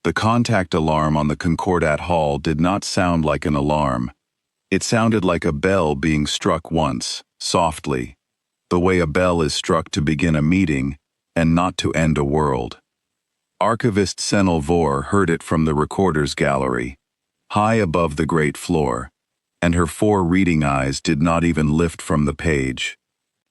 The contact alarm on the Concordat Hall did not sound like an alarm. It sounded like a bell being struck once, softly, the way a bell is struck to begin a meeting and not to end a world. Archivist Senel Vor heard it from the recorder's gallery, high above the great floor, and her 4 reading eyes did not even lift from the page.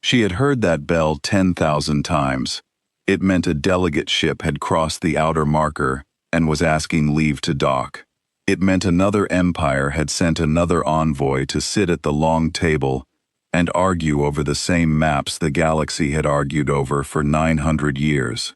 She had heard that bell 10,000 times. It meant a delegate ship had crossed the outer marker and was asking leave to dock. It meant another empire had sent another envoy to sit at the long table and argue over the same maps the galaxy had argued over for 900 years.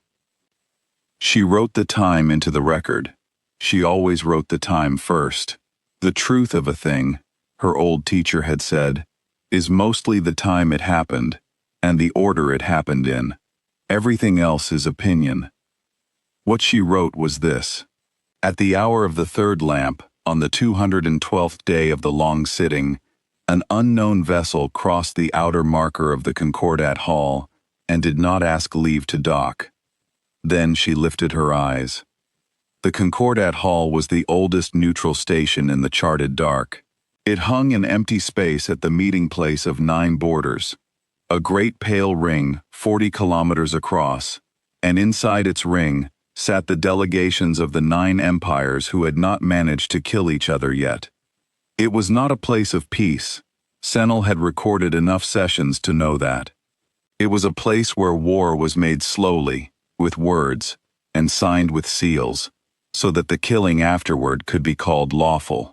She wrote the time into the record. She always wrote the time first. The truth of a thing, her old teacher had said, is mostly the time it happened and the order it happened in. Everything else is opinion. What she wrote was this. At the hour of the 3rd lamp, on the 212th day of the long sitting, an unknown vessel crossed the outer marker of the Concordat Hall and did not ask leave to dock. Then she lifted her eyes. The Concordat Hall was the oldest neutral station in the charted dark. It hung in empty space at the meeting place of 9 borders, a great pale ring 40 kilometers across, and inside its ring sat the delegations of the 9 empires who had not managed to kill each other yet. It was not a place of peace. Senel had recorded enough sessions to know that. It was a place where war was made slowly, with words, and signed with seals, so that the killing afterward could be called lawful.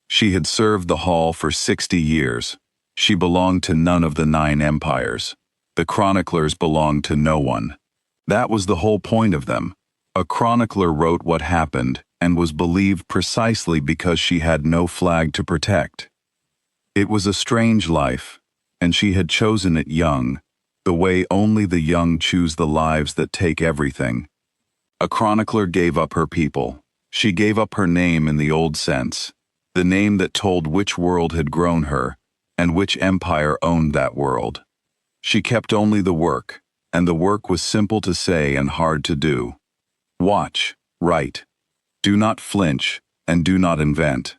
She had served the hall for 60 years. She belonged to none of the 9 empires. The chroniclers belonged to no one. That was the whole point of them. A chronicler wrote what happened and was believed precisely because she had no flag to protect. It was a strange life, and she had chosen it young, the way only the young choose the lives that take everything. A chronicler gave up her people. She gave up her name in the old sense, the name that told which world had grown her and which empire owned that world. She kept only the work, and the work was simple to say and hard to do. Watch, write. Do not flinch, and do not invent.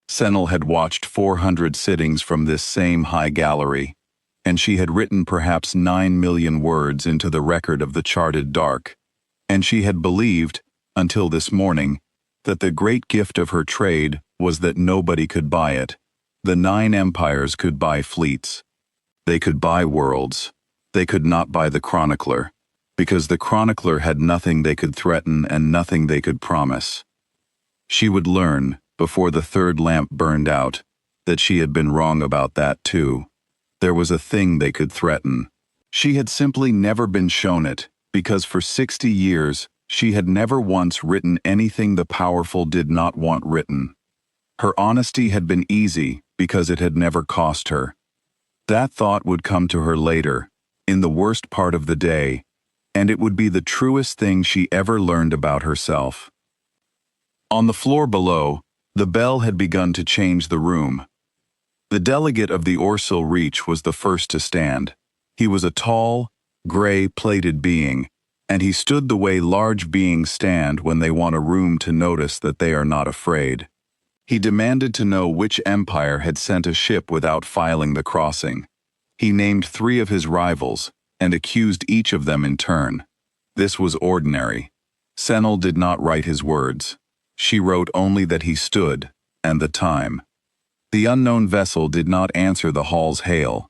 Senel had watched 400 sittings from this same high gallery, and she had written perhaps 9 million words into the record of the charted dark, and she had believed, until this morning, that the great gift of her trade was that nobody could buy it. The 9 empires could buy fleets. They could buy worlds. They could not buy the chronicler, because the chronicler had nothing they could threaten and nothing they could promise. She would learn, before the 3rd lamp burned out, that she had been wrong about that too. There was a thing they could threaten. She had simply never been shown it, because for 60 years she had never once written anything the powerful did not want written. Her honesty had been easy because it had never cost her. That thought would come to her later, in the worst part of the day, and it would be the truest thing she ever learned about herself. On the floor below, the bell had begun to change the room. The delegate of the Orsil Reach was the first to stand. He was a tall, gray-plated being, and he stood the way large beings stand when they want a room to notice that they are not afraid. He demanded to know which empire had sent a ship without filing the crossing. He named 3 of his rivals and accused each of them in turn. This was ordinary. Senel did not write his words. She wrote only that he stood, and the time. The unknown vessel did not answer the hall's hail.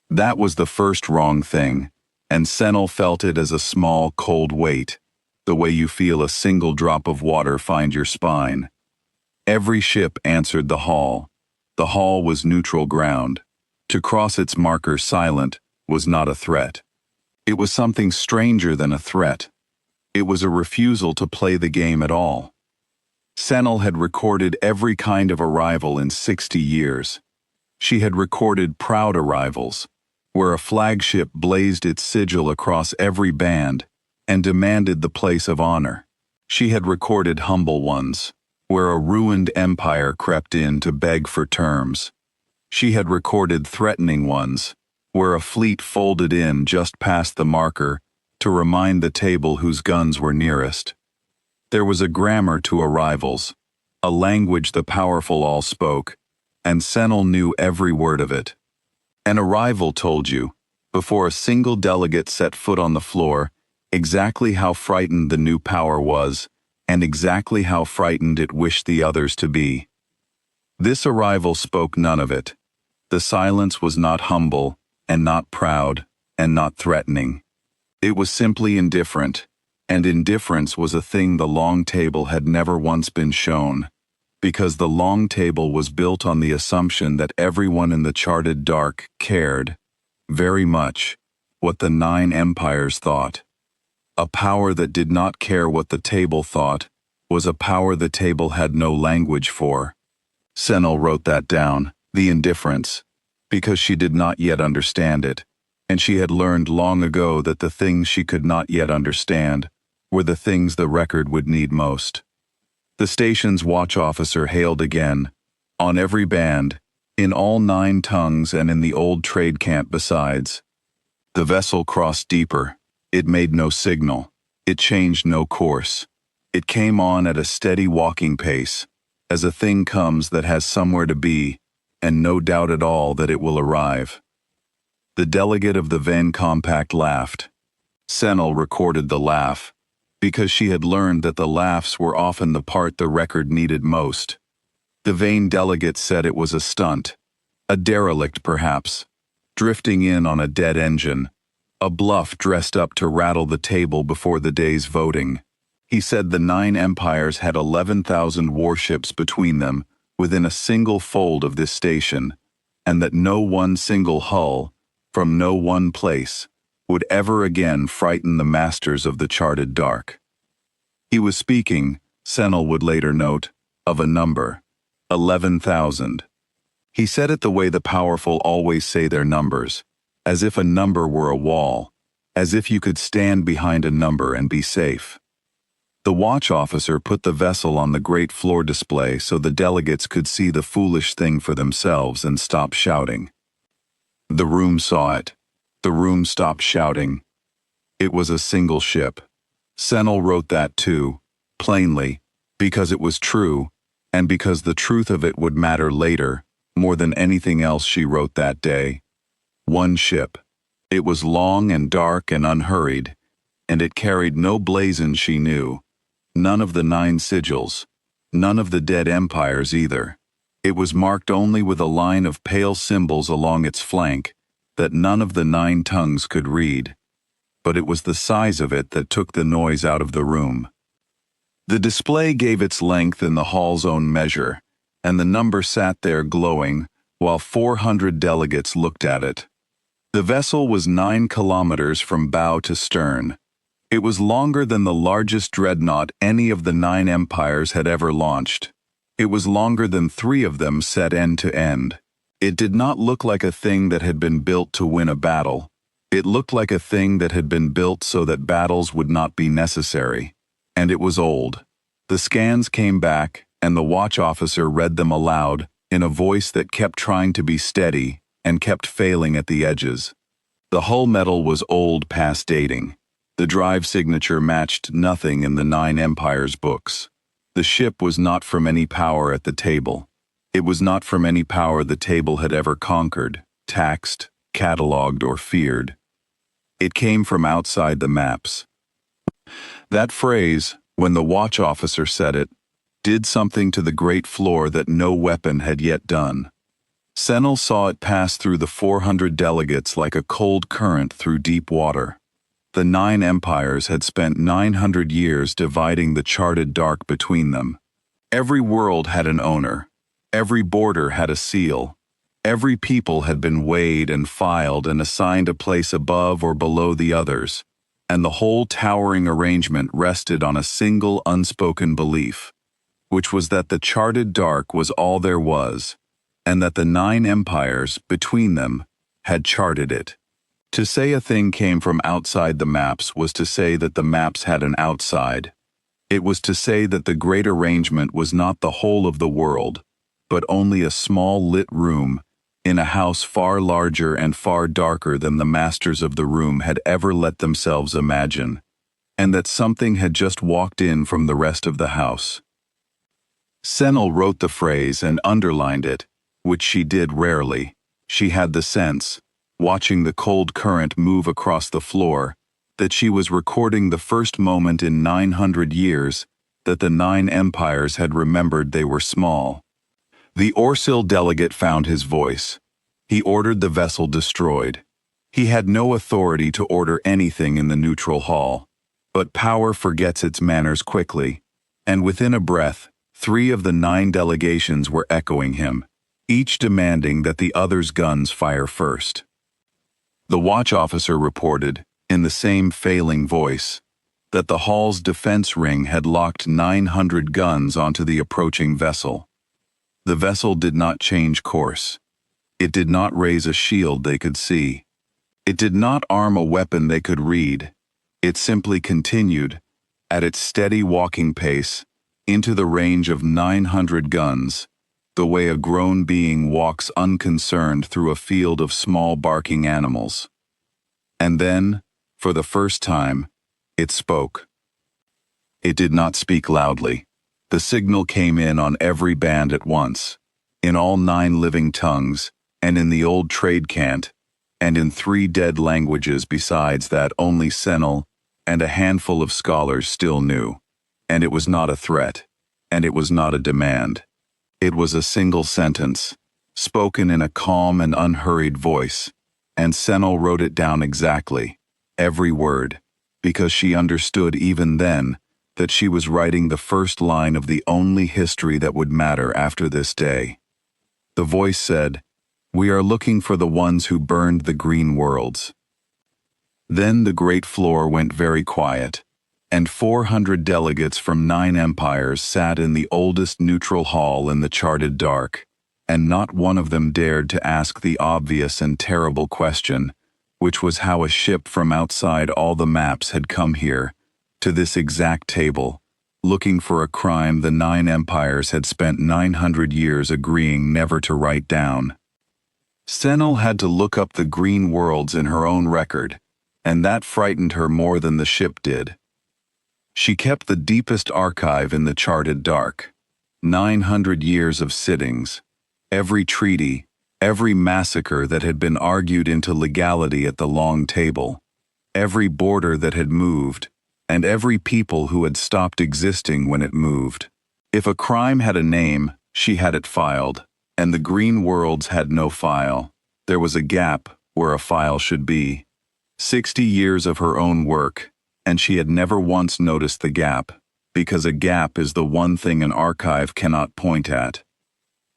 That was the first wrong thing, and Senel felt it as a small, cold weight, the way you feel a single drop of water find your spine. Every ship answered the hall. The hall was neutral ground. To cross its marker silent was not a threat. It was something stranger than a threat. It was a refusal to play the game at all. Senel had recorded every kind of arrival in 60 years. She had recorded proud arrivals, where a flagship blazed its sigil across every band and demanded the place of honor. She had recorded humble ones, where a ruined empire crept in to beg for terms. She had recorded threatening ones, where a fleet folded in just past the marker to remind the table whose guns were nearest. There was a grammar to arrivals, a language the powerful all spoke, and Senel knew every word of it. An arrival told you, before a single delegate set foot on the floor, exactly how frightened the new power was, and exactly how frightened it wished the others to be. This arrival spoke none of it. The silence was not humble, and not proud, and not threatening. It was simply indifferent, and indifference was a thing the long table had never once been shown, because the long table was built on the assumption that everyone in the charted dark cared, very much, what the 9 empires thought. A power that did not care what the table thought was a power the table had no language for. Senel wrote that down, the indifference, because she did not yet understand it, and she had learned long ago that the things she could not yet understand were the things the record would need most. The station's watch officer hailed again, on every band, in all 9 tongues and in the old trade camp besides. The vessel crossed deeper. It made no signal. It changed no course. It came on at a steady walking pace, as a thing comes that has somewhere to be, and no doubt at all that it will arrive. The delegate of the Venn Compact laughed. Senel recorded the laugh, because she had learned that the laughs were often the part the record needed most. The vain delegate said it was a stunt, a derelict perhaps, drifting in on a dead engine, a bluff dressed up to rattle the table before the day's voting. He said the 9 empires had 11,000 warships between them within a single fold of this station, and that no one single hull, from no one place, would ever again frighten the masters of the charted dark. He was speaking, Senel would later note, of a number, 11,000. He said it the way the powerful always say their numbers, as if a number were a wall, as if you could stand behind a number and be safe. The watch officer put the vessel on the great floor display so the delegates could see the foolish thing for themselves and stop shouting. The room saw it. The room stopped shouting. It was a single ship. Senel wrote that too, plainly, because it was true, and because the truth of it would matter later, more than anything else she wrote that day. One ship. It was long and dark and unhurried, and it carried no blazon she knew, none of the 9 sigils, none of the dead empires either. It was marked only with a line of pale symbols along its flank that none of the 9 tongues could read, but it was the size of it that took the noise out of the room. The display gave its length in the hall's own measure, and the number sat there glowing while 400 delegates looked at it. The vessel was 9 kilometers from bow to stern. It was longer than the largest dreadnought any of the 9 empires had ever launched. It was longer than 3 of them set end to end. It did not look like a thing that had been built to win a battle. It looked like a thing that had been built so that battles would not be necessary. And it was old. The scans came back, and the watch officer read them aloud, in a voice that kept trying to be steady and kept failing at the edges. The hull metal was old past dating. The drive signature matched nothing in the 9 empires books. The ship was not from any power at the table. It was not from any power the table had ever conquered, taxed, catalogued, or feared. It came from outside the maps. That phrase, when the watch officer said it, did something to the great floor that no weapon had yet done. Senel saw it pass through the 400 delegates like a cold current through deep water. The 9 empires had spent 900 years dividing the charted dark between them. Every world had an owner. Every border had a seal. Every people had been weighed and filed and assigned a place above or below the others, and the whole towering arrangement rested on a single unspoken belief, which was that the charted dark was all there was, and that the 9 empires, between them, had charted it. To say a thing came from outside the maps was to say that the maps had an outside. It was to say that the great arrangement was not the whole of the world, but only a small lit room in a house far larger and far darker than the masters of the room had ever let themselves imagine. and that something had just walked in from the rest of the house. Senel wrote the phrase and underlined it, which she did rarely. She had the sense, watching the cold current move across the floor, that she was recording the first moment in 900 years that the 9 empires had remembered they were small. The Orsil delegate found his voice. He ordered the vessel destroyed. He had no authority to order anything in the neutral hall, but power forgets its manners quickly, and within a breath, 3 of the 9 delegations were echoing him, each demanding that the other's guns fire first. The watch officer reported, in the same failing voice, that the hall's defense ring had locked 900 guns onto the approaching vessel. The vessel did not change course. It did not raise a shield they could see. It did not arm a weapon they could read. It simply continued, at its steady walking pace, into the range of 900 guns, the way a grown being walks unconcerned through a field of small barking animals. And then, for the first time, it spoke. It did not speak loudly. The signal came in on every band at once, in all 9 living tongues, and in the old trade cant, and in 3 dead languages besides that only Senel and a handful of scholars still knew. And it was not a threat, and it was not a demand. It was a single sentence, spoken in a calm and unhurried voice, and Senel wrote it down exactly, every word, because she understood even then that she was writing the first line of the only history that would matter after this day. The voice said, "We are looking for the ones who burned the green worlds." Then the great floor went very quiet, and 400 delegates from 9 empires sat in the oldest neutral hall in the charted dark, and not one of them dared to ask the obvious and terrible question, which was how a ship from outside all the maps had come here, to this exact table, looking for a crime the 9 empires had spent 900 years agreeing never to write down. Senel had to look up the green worlds in her own record, and that frightened her more than the ship did. She kept the deepest archive in the charted dark. 900 years of sittings, every treaty, every massacre that had been argued into legality at the long table, every border that had moved, and every people who had stopped existing when it moved. If a crime had a name, she had it filed, and the green worlds had no file. There was a gap where a file should be. 60 years of her own work, and she had never once noticed the gap, because a gap is the one thing an archive cannot point at.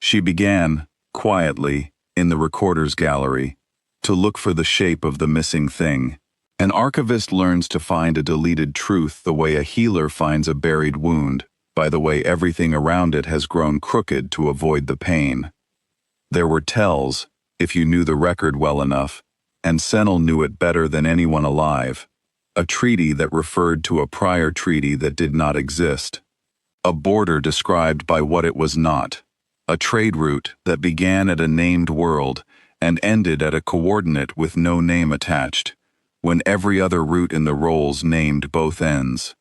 She began, quietly, in the recorder's gallery, to look for the shape of the missing thing. An archivist learns to find a deleted truth the way a healer finds a buried wound, by the way everything around it has grown crooked to avoid the pain. There were tells, if you knew the record well enough, and Senel knew it better than anyone alive. A treaty that referred to a prior treaty that did not exist. A border described by what it was not. A trade route that began at a named world and ended at a coordinate with no name attached, when every other route in the rolls named both ends.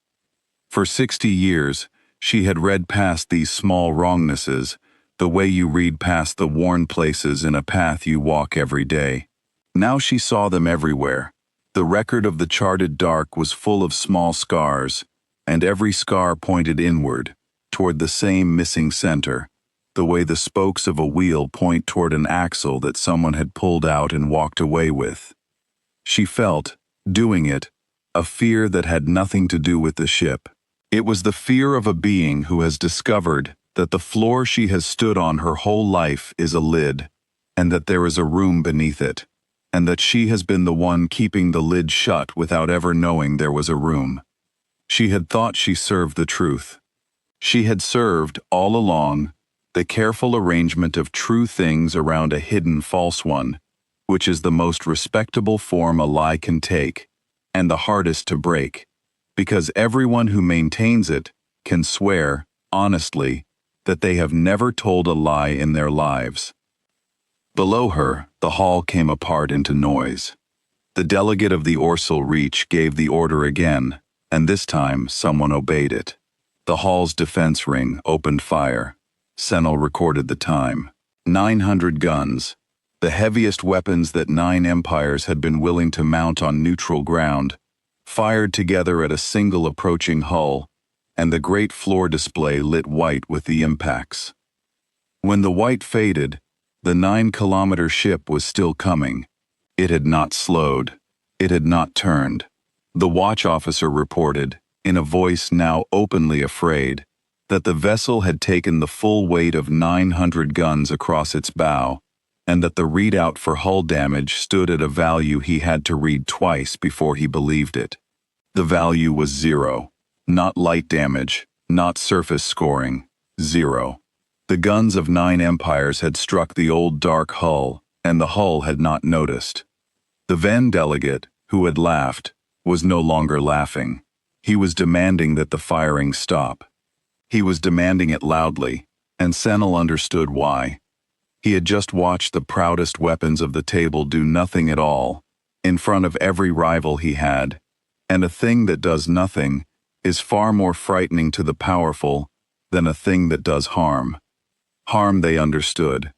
For 60 years, she had read past these small wrongnesses, the way you read past the worn places in a path you walk every day. Now she saw them everywhere. The record of the charted dark was full of small scars, and every scar pointed inward, toward the same missing center, the way the spokes of a wheel point toward an axle that someone had pulled out and walked away with. She felt, doing it, a fear that had nothing to do with the ship. It was the fear of a being who has discovered that the floor she has stood on her whole life is a lid, and that there is a room beneath it, and that she has been the one keeping the lid shut without ever knowing there was a room. She had thought she served the truth. She had served, all along, the careful arrangement of true things around a hidden false one, which is the most respectable form a lie can take, and the hardest to break, because everyone who maintains it can swear, honestly, that they have never told a lie in their lives. Below her, the hall came apart into noise. The delegate of the Orsil Reach gave the order again, and this time someone obeyed it. The hall's defense ring opened fire. Senel recorded the time. 900 guns, the heaviest weapons that 9 empires had been willing to mount on neutral ground, fired together at a single approaching hull, and the great floor display lit white with the impacts. When the white faded, the 9-kilometer ship was still coming. It had not slowed. It had not turned. The watch officer reported, in a voice now openly afraid, that the vessel had taken the full weight of 900 guns across its bow, and that the readout for hull damage stood at a value he had to read twice before he believed it. The value was 0. Not light damage, not surface scoring. 0. The guns of 9 empires had struck the old dark hull, and the hull had not noticed. The Venn delegate, who had laughed, was no longer laughing. He was demanding that the firing stop. He was demanding it loudly, and Senel understood why. He had just watched the proudest weapons of the table do nothing at all, in front of every rival he had, and a thing that does nothing is far more frightening to the powerful than a thing that does harm. Harm they understood.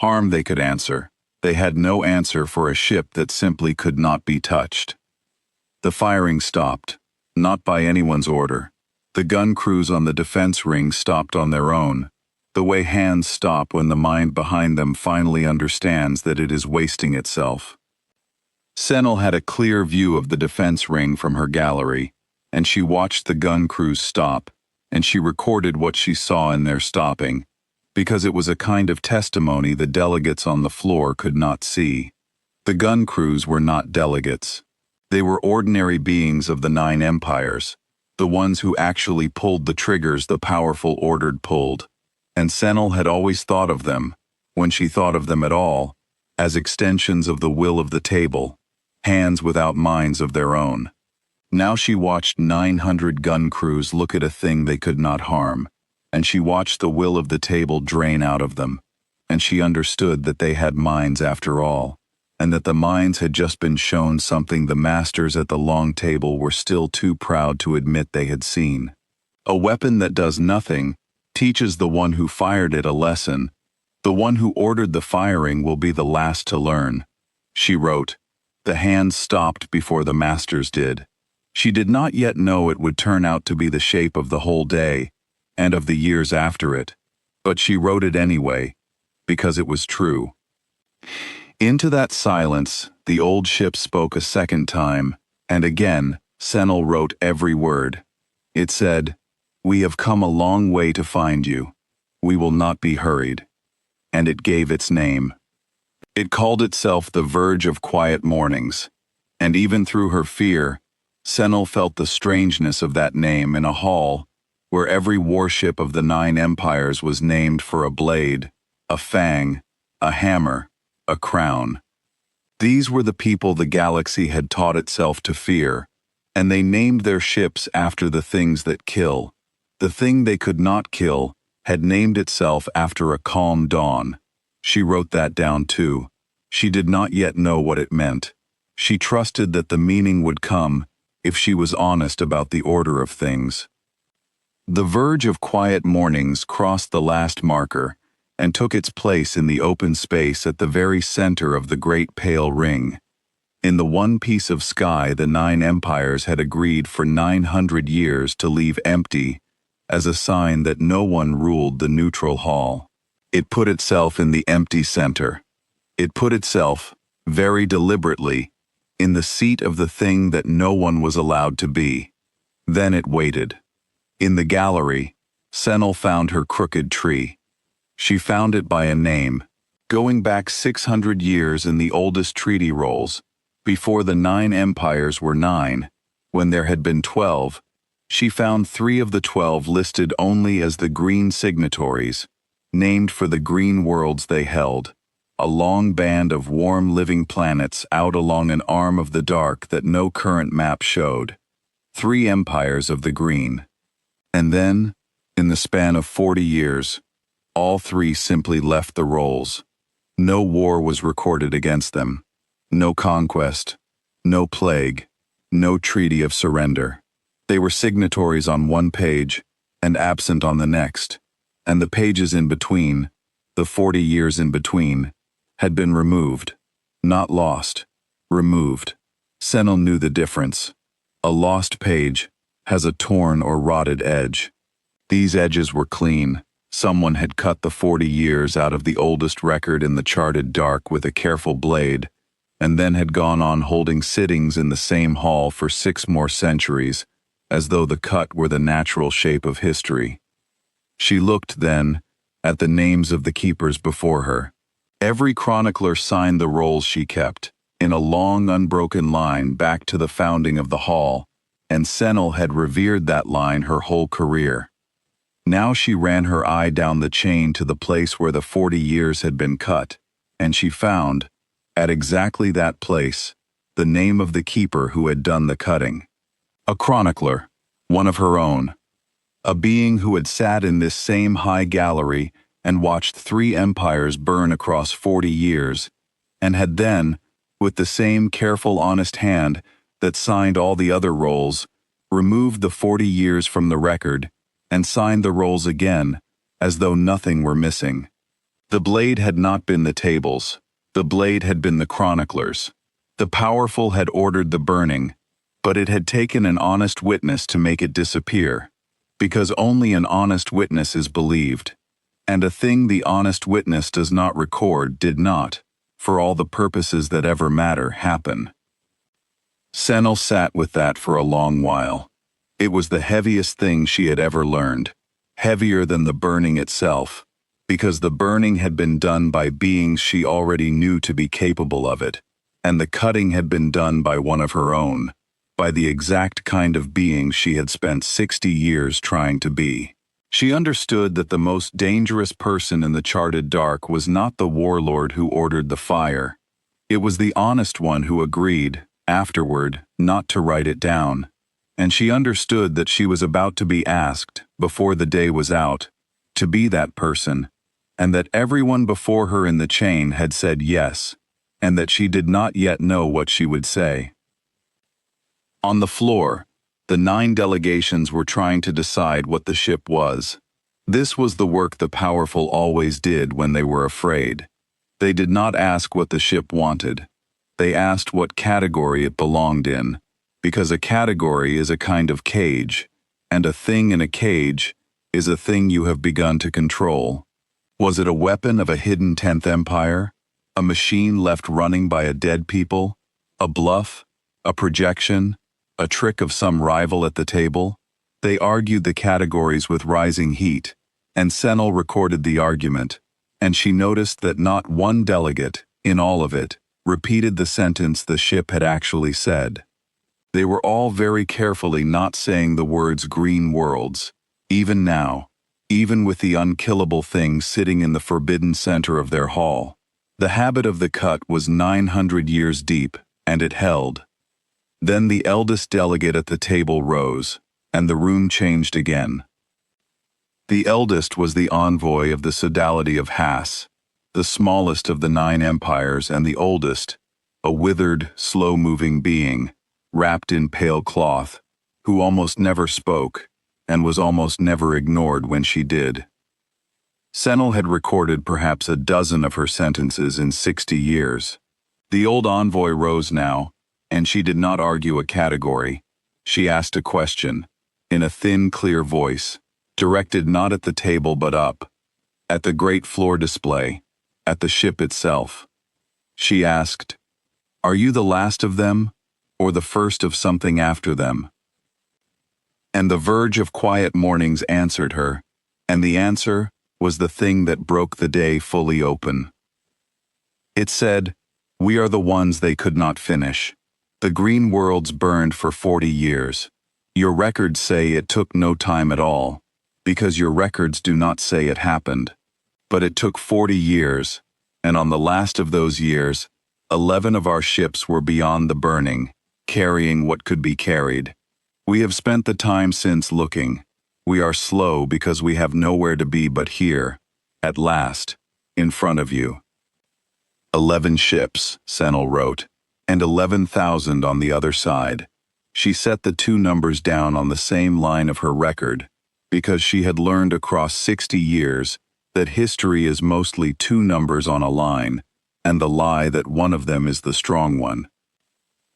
Harm they could answer. They had no answer for a ship that simply could not be touched. The firing stopped, not by anyone's order. The gun crews on the defense ring stopped on their own, the way hands stop when the mind behind them finally understands that it is wasting itself. Senel had a clear view of the defense ring from her gallery, and she watched the gun crews stop, and she recorded what she saw in their stopping, because it was a kind of testimony the delegates on the floor could not see. The gun crews were not delegates. They were ordinary beings of the 9 empires, the ones who actually pulled the triggers the powerful ordered pulled, and Senel had always thought of them, when she thought of them at all, as extensions of the will of the table, hands without minds of their own. Now she watched 900 gun crews look at a thing they could not harm, and she watched the will of the table drain out of them, and she understood that they had minds after all, and that the minds had just been shown something the masters at the long table were still too proud to admit they had seen. A weapon that does nothing teaches the one who fired it a lesson. The one who ordered the firing will be the last to learn. She wrote. The hands stopped before the masters did. She did not yet know it would turn out to be the shape of the whole day, and of the years after it, but she wrote it anyway, because it was true. Into that silence, the old ship spoke a second time, and again, Senel wrote every word. It said, "We have come a long way to find you. We will not be hurried." And it gave its name. It called itself the Verge of Quiet Mornings, and even through her fear, Senel felt the strangeness of that name in a hall where every warship of the 9 empires was named for a blade, a fang, a hammer, a crown. These were the people the galaxy had taught itself to fear, and they named their ships after the things that kill. The thing they could not kill had named itself after a calm dawn. She wrote that down too. She did not yet know what it meant. She trusted that the meaning would come if she was honest about the order of things. The Verge of Quiet Mornings crossed the last marker and took its place in the open space at the very center of the great pale ring. In the one piece of sky the 9 empires had agreed for 900 years to leave empty as a sign that no one ruled the neutral hall. It put itself in the empty center. It put itself, very deliberately, in the seat of the thing that no one was allowed to be. Then it waited. In the gallery, Senel found her crooked tree. She found it by a name, going back 600 years in the oldest treaty rolls, before the 9 empires were 9, when there had been 12. She found 3 of the 12 listed only as the green signatories, named for the green worlds they held, a long band of warm living planets out along an arm of the dark that no current map showed. 3 empires of the green. And then, in the span of 40 years, all 3 simply left the rolls. No war was recorded against them. No conquest. No plague. No treaty of surrender. They were signatories on one page and absent on the next, and the pages in between, the 40 years in between, had been removed. Not lost, removed. Senel knew the difference. A lost page has a torn or rotted edge. These edges were clean. Someone had cut the 40 years out of the oldest record in the charted dark with a careful blade, and then had gone on holding sittings in the same hall for 6 more centuries, as though the cut were the natural shape of history. She looked, then, at the names of the keepers before her. Every chronicler signed the rolls she kept, in a long unbroken line back to the founding of the hall, and Senel had revered that line her whole career. Now she ran her eye down the chain to the place where the 40 years had been cut, and she found, at exactly that place, the name of the keeper who had done the cutting. A chronicler, one of her own. A being who had sat in this same high gallery and watched 3 empires burn across 40 years, and had then, with the same careful honest hand that signed all the other rolls, removed the 40 years from the record and signed the rolls again, as though nothing were missing. The blade had not been the tables. The blade had been the chroniclers. The powerful had ordered the burning, but it had taken an honest witness to make it disappear, because only an honest witness is believed, and a thing the honest witness does not record did not, for all the purposes that ever matter, happen. Senel sat with that for a long while. It was the heaviest thing she had ever learned, heavier than the burning itself, because the burning had been done by beings she already knew to be capable of it, and the cutting had been done by one of her own, by the exact kind of being she had spent 60 years trying to be. She understood that the most dangerous person in the charted dark was not the warlord who ordered the fire. It was the honest one who agreed, afterward, not to write it down. And she understood that she was about to be asked, before the day was out, to be that person, and that everyone before her in the chain had said yes, and that she did not yet know what she would say. On the floor, the 9 delegations were trying to decide what the ship was. This was the work the powerful always did when they were afraid. They did not ask what the ship wanted. They asked what category it belonged in, because a category is a kind of cage, and a thing in a cage is a thing you have begun to control. Was it a weapon of a hidden 10th empire? A machine left running by a dead people? A bluff? A projection? A trick of some rival at the table? They argued the categories with rising heat, and Senel recorded the argument, and she noticed that not one delegate, in all of it, repeated the sentence the ship had actually said. They were all very carefully not saying the words green worlds, even now, even with the unkillable thing sitting in the forbidden center of their hall. The habit of the cut was 900 years deep, and it held. Then the eldest delegate at the table rose, and the room changed again. The eldest was the envoy of the sodality of Hass, the smallest of the 9 empires and the oldest, a withered, slow-moving being, wrapped in pale cloth, who almost never spoke, and was almost never ignored when she did. Senel had recorded perhaps a dozen of her sentences in 60 years. The old envoy rose now, and she did not argue a category. She asked a question, in a thin, clear voice, directed not at the table but up, at the great floor display, at the ship itself. She asked, "Are you the last of them, or the first of something after them?" And the verge of quiet mornings answered her, and the answer was the thing that broke the day fully open. It said, "We are the ones they could not finish. The green worlds burned for 40 years. Your records say it took no time at all, because your records do not say it happened. But it took 40 years, and on the last of those years, 11 of our ships were beyond the burning, carrying what could be carried. We have spent the time since looking. We are slow because we have nowhere to be but here, at last, in front of you." 11 ships, Senel wrote, and 11,000 on the other side. She set the two numbers down on the same line of her record, because she had learned across 60 years that history is mostly two numbers on a line, and the lie that one of them is the strong one.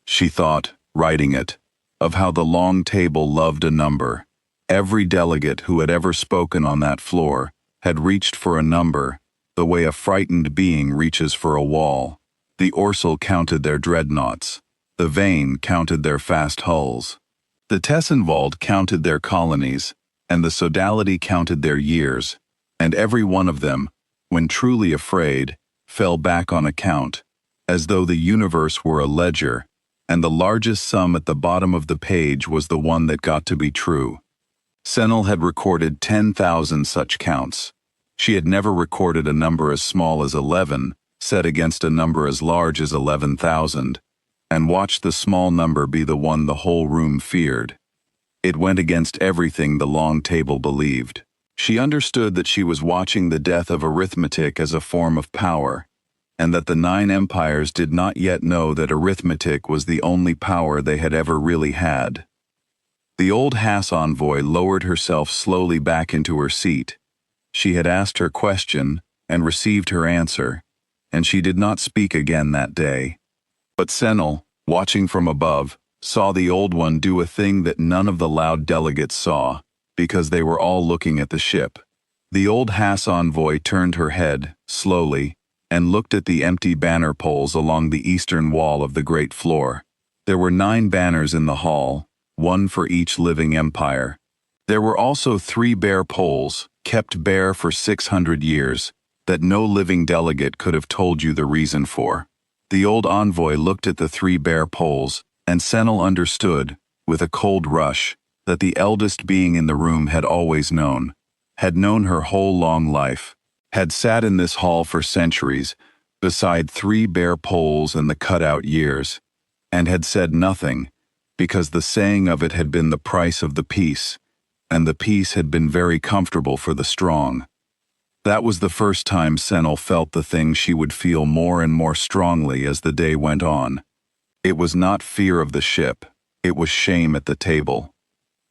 She thought, writing it, of how the long table loved a number. Every delegate who had ever spoken on that floor had reached for a number, the way a frightened being reaches for a wall. The Orsal counted their dreadnoughts. The Vane counted their fast hulls. The Tessenwald counted their colonies, and the Sodality counted their years, and every one of them, when truly afraid, fell back on account, as though the universe were a ledger, and the largest sum at the bottom of the page was the one that got to be true. Senel had recorded 10,000 such counts. She had never recorded a number as small as 11, set against a number as large as 11,000, and watched the small number be the one the whole room feared. It went against everything the long table believed. She understood that she was watching the death of arithmetic as a form of power, and that the 9 empires did not yet know that arithmetic was the only power they had ever really had. The old Hass envoy lowered herself slowly back into her seat. She had asked her question and received her answer, and she did not speak again that day. But Senel, watching from above, saw the old one do a thing that none of the loud delegates saw, because they were all looking at the ship. The old Hass envoy turned her head, slowly, and looked at the empty banner poles along the eastern wall of the great floor. There were 9 banners in the hall, one for each living empire. There were also 3 bare poles, kept bare for 600 years, that no living delegate could have told you the reason for. The old envoy looked at the 3 bare poles, and Senel understood, with a cold rush, that the eldest being in the room had always known, had known her whole long life, had sat in this hall for centuries, beside 3 bare poles and the cut-out years, and had said nothing, because the saying of it had been the price of the peace, and the peace had been very comfortable for the strong. That was the first time Senel felt the thing she would feel more and more strongly as the day went on. It was not fear of the ship, it was shame at the table.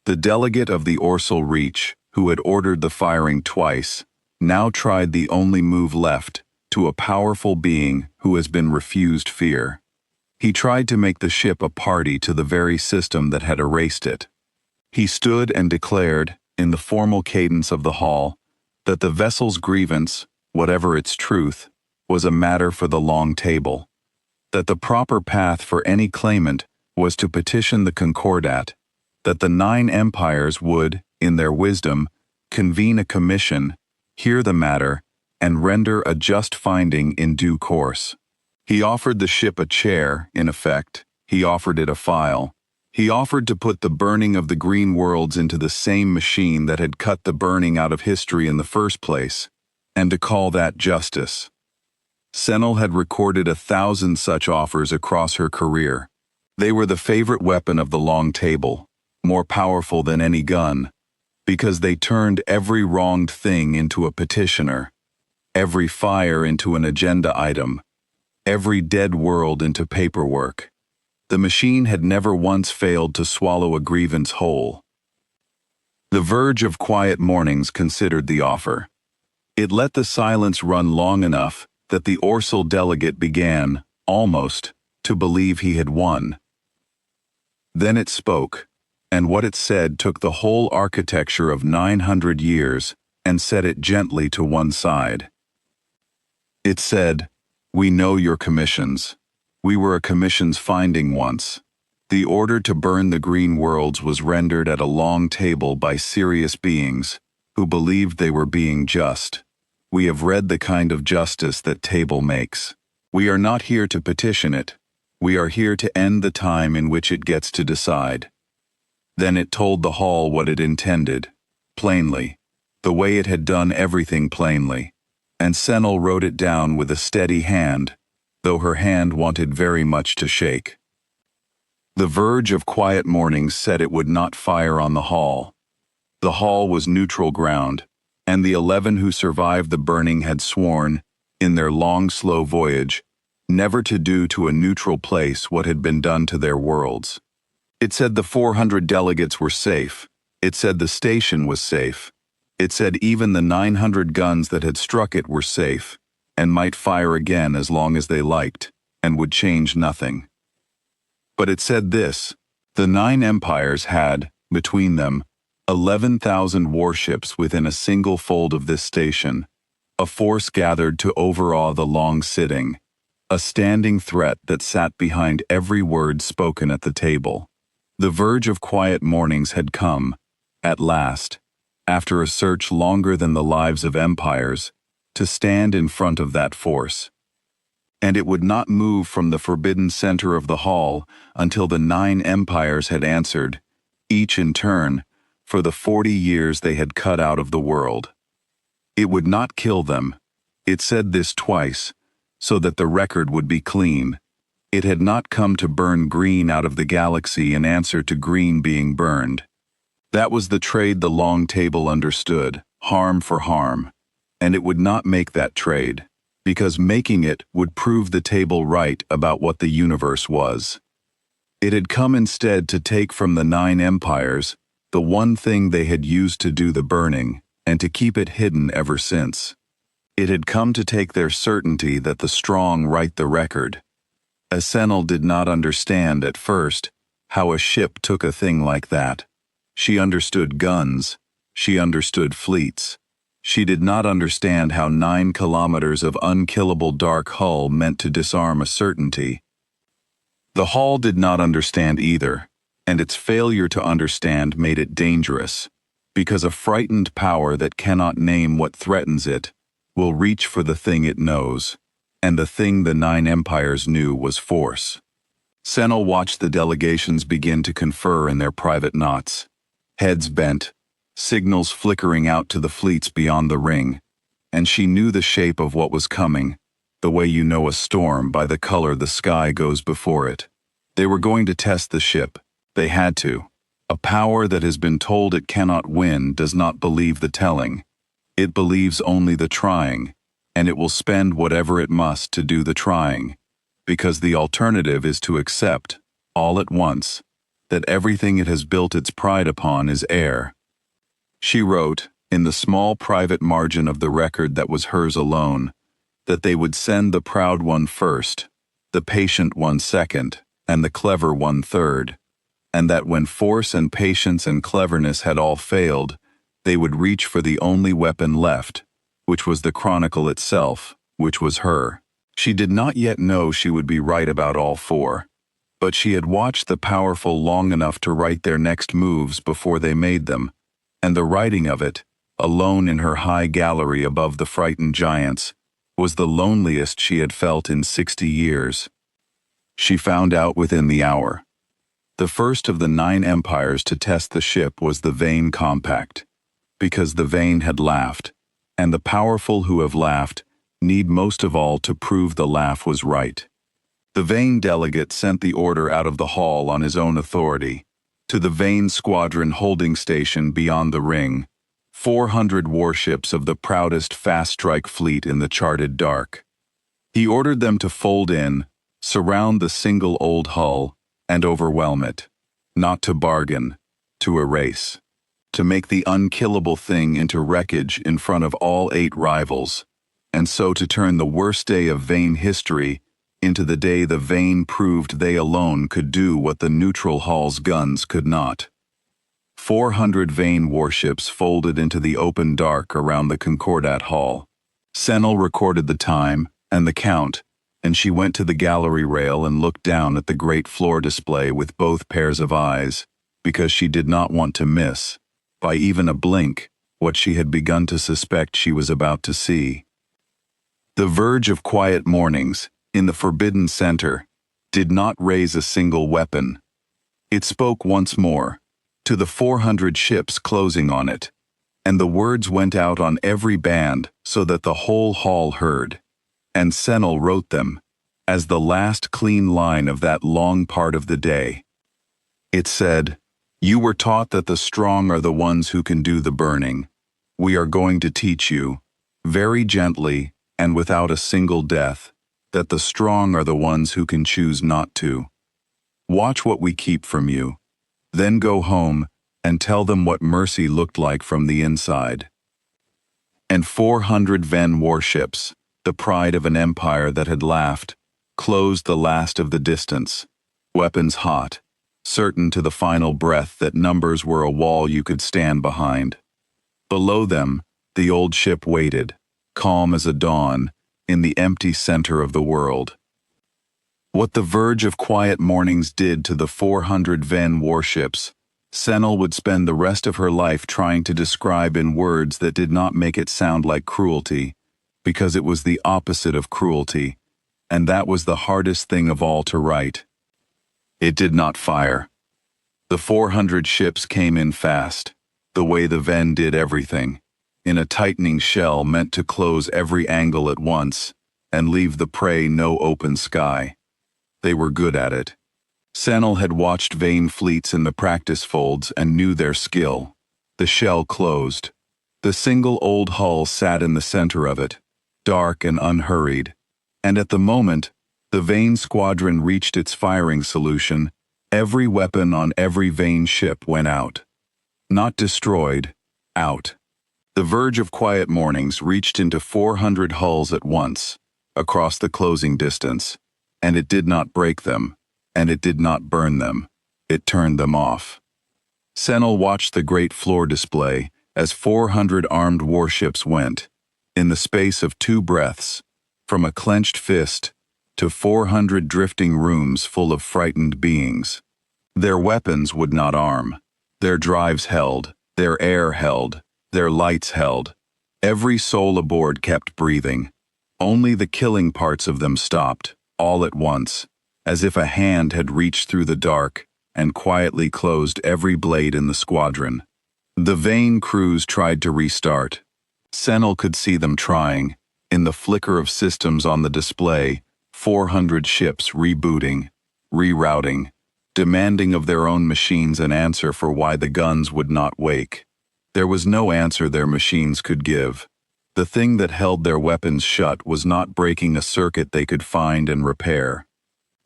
The delegate of the Orsal Reach, who had ordered the firing twice, now tried the only move left to a powerful being who has been refused fear. He tried to make the ship a party to the very system that had erased it. He stood and declared, in the formal cadence of the hall, that the vessel's grievance, whatever its truth, was a matter for the long table, that the proper path for any claimant was to petition the Concordat, that the 9 empires would, in their wisdom, convene a commission, hear the matter, and render a just finding in due course. He offered the ship a chair, in effect. He offered it a file. He offered to put the burning of the green worlds into the same machine that had cut the burning out of history in the first place, and to call that justice. Senel had recorded 1,000 such offers across her career. They were the favorite weapon of the long table, more powerful than any gun, because they turned every wronged thing into a petitioner, every fire into an agenda item, every dead world into paperwork. The machine had never once failed to swallow a grievance whole. The Verge of Quiet Mornings considered the offer. It let the silence run long enough that the Orsal delegate began, almost, to believe he had won. Then it spoke, and what it said took the whole architecture of 900 years and set it gently to one side. It said, "We know your commissions. We were a commission's finding once. The order to burn the green worlds was rendered at a long table by serious beings who believed they were being just. We have read the kind of justice that table makes. We are not here to petition it. We are here to end the time in which it gets to decide." Then it told the hall what it intended, plainly, the way it had done everything plainly, and Senel wrote it down with a steady hand, though her hand wanted very much to shake. The Verge of Quiet Mornings said it would not fire on the hall. The hall was neutral ground, and the 11 who survived the burning had sworn, in their long, slow voyage, never to do to a neutral place what had been done to their worlds. It said the 400 delegates were safe. It said the station was safe. It said even the 900 guns that had struck it were safe, and might fire again as long as they liked, and would change nothing. But it said this: the 9 empires had, between them, 11,000 warships within a single fold of this station, a force gathered to overawe the long sitting, a standing threat that sat behind every word spoken at the table. The verge of quiet mornings had come, at last, after a search longer than the lives of empires, to stand in front of that force. And it would not move from the forbidden center of the hall until the 9 empires had answered, each in turn, for the 40 years they had cut out of the world. It would not kill them. It said this twice, so that the record would be clean. It had not come to burn green out of the galaxy in answer to green being burned. That was the trade the long table understood, harm for harm. And it would not make that trade, because making it would prove the table right about what the universe was. It had come instead to take from the 9 empires the one thing they had used to do the burning, and to keep it hidden ever since. It had come to take their certainty that the strong write the record. Asenel did not understand at first how a ship took a thing like that. She understood guns. She understood fleets. She did not understand how 9 kilometers of unkillable dark hull meant to disarm a certainty. The hall did not understand either, and its failure to understand made it dangerous, because a frightened power that cannot name what threatens it will reach for the thing it knows, and the thing the 9 empires knew was force. Senel watched the delegations begin to confer in their private knots, heads bent, signals flickering out to the fleets beyond the ring, and she knew the shape of what was coming, the way you know a storm by the color the sky goes before it. They were going to test the ship. They had to. A power that has been told it cannot win does not believe the telling. It believes only the trying, and it will spend whatever it must to do the trying, because the alternative is to accept, all at once, that everything it has built its pride upon is air. She wrote, in the small private margin of the record that was hers alone, that they would send the proud one first, the patient one second, and the clever one third, and that when force and patience and cleverness had all failed, they would reach for the only weapon left, which was the chronicle itself, which was her. She did not yet know she would be right about all 4, but she had watched the powerful long enough to write their next moves before they made them, and the writing of it, alone in her high gallery above the frightened giants, was the loneliest she had felt in 60 years. She found out within the hour. The first of the 9 empires to test the ship was the Vain Compact, because the vain had laughed, and the powerful who have laughed need most of all to prove the laugh was right. The vain delegate sent the order out of the hall on his own authority, to the vain squadron holding station beyond the ring, 400 warships of the proudest fast-strike fleet in the charted dark. He ordered them to fold in, surround the single old hull, and overwhelm it, not to bargain, to erase, to make the unkillable thing into wreckage in front of all 8 rivals, and so to turn the worst day of vain history into the day the vain proved they alone could do what the neutral hull's guns could not. 400 vain warships folded into the open dark around the Concordat Hall. Senel recorded the time and the count, and she went to the gallery rail and looked down at the great floor display with both pairs of eyes, because she did not want to miss, by even a blink, what she had begun to suspect she was about to see. The verge of quiet mornings, in the forbidden center, did not raise a single weapon. It spoke once more, to the 400 ships closing on it, and the words went out on every band so that the whole hall heard, and Senel wrote them, as the last clean line of that long part of the day. It said, "You were taught that the strong are the ones who can do the burning. We are going to teach you, very gently and without a single death, that the strong are the ones who can choose not to. Watch what we keep from you, Then go home and tell them what mercy looked like from the inside. And 400 Ven warships, the pride of an empire that had laughed, closed the last of the distance, weapons hot, certain to the final breath that numbers were a wall you could stand behind. Below them, the old ship waited, calm as a dawn, in the empty center of the world. What the verge of quiet mornings did to the 400 Ven warships, Senel would spend the rest of her life trying to describe in words that did not make it sound like cruelty, because it was the opposite of cruelty, and that was the hardest thing of all to write. It did not fire. The 400 ships came in fast, the way the Ven did everything, in a tightening shell meant to close every angle at once and leave the prey no open sky. They were good at it. Senel had watched Vane fleets in the practice folds and knew their skill. The shell closed. The single old hull sat in the center of it, dark and unhurried, and at the moment the Vane squadron reached its firing solution, every weapon on every Vane ship went out. Not destroyed, out. The verge of quiet mornings reached into 400 hulls at once, across the closing distance, and it did not break them, and it did not burn them, it turned them off. Senel watched the great floor display as 400 armed warships went, in the space of 2 breaths, from a clenched fist to 400 drifting rooms full of frightened beings. Their weapons would not arm. Their drives held, their air held, their lights held. Every soul aboard kept breathing. Only the killing parts of them stopped, all at once, as if a hand had reached through the dark and quietly closed every blade in the squadron. The Vane crews tried to restart. Senel could see them trying, in the flicker of systems on the display, 400 ships rebooting, rerouting, demanding of their own machines an answer for why the guns would not wake. There was no answer their machines could give. The thing that held their weapons shut was not breaking a circuit they could find and repair.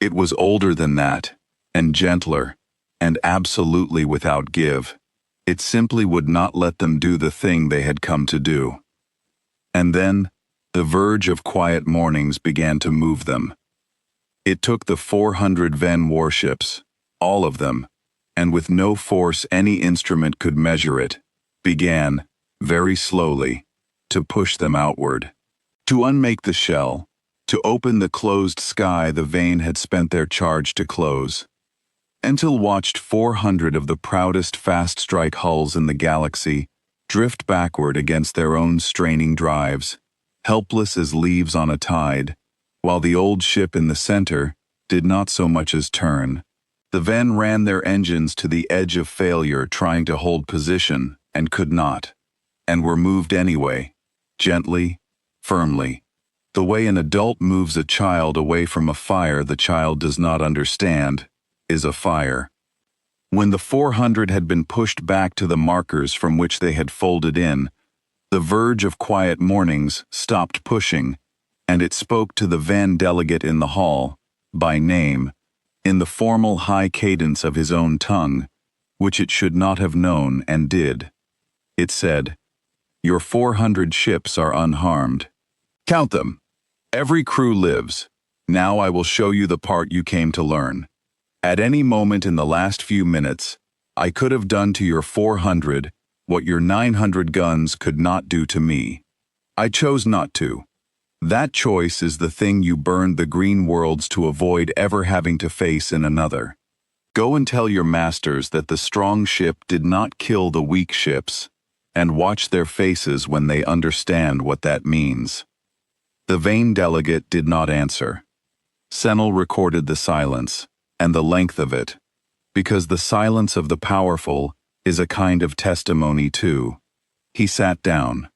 It was older than that, and gentler, and absolutely without give. It simply would not let them do the thing they had come to do. And then, the verge of quiet mornings began to move them. It took the 400 Ven warships, all of them, and with no force any instrument could measure it, began, very slowly, to push them outward. To unmake the shell, to open the closed sky the Vane had spent their charge to close. Entil watched 400 of the proudest fast-strike hulls in the galaxy drift backward against their own straining drives, helpless as leaves on a tide, while the old ship in the center did not so much as turn. The Ven ran their engines to the edge of failure trying to hold position, and could not, and were moved anyway, gently, firmly, the way an adult moves a child away from a fire the child does not understand, is a fire. When the 400 had been pushed back to the markers from which they had folded in, the verge of quiet mornings stopped pushing, and it spoke to the Ven delegate in the hall, by name, in the formal high cadence of his own tongue, which it should not have known and did. It said, "Your 400 ships are unharmed. Count them. Every crew lives. Now I will show you the part you came to learn. At any moment in the last few minutes, I could have done to your 400 what your 900 guns could not do to me. I chose not to. That choice is the thing you burned the green worlds to avoid ever having to face in another. Go and tell your masters that the strong ship did not kill the weak ships, and watch their faces when they understand what that means." The Vane delegate did not answer. Senel recorded the silence, and the length of it, because the silence of the powerful is a kind of testimony too. He sat down.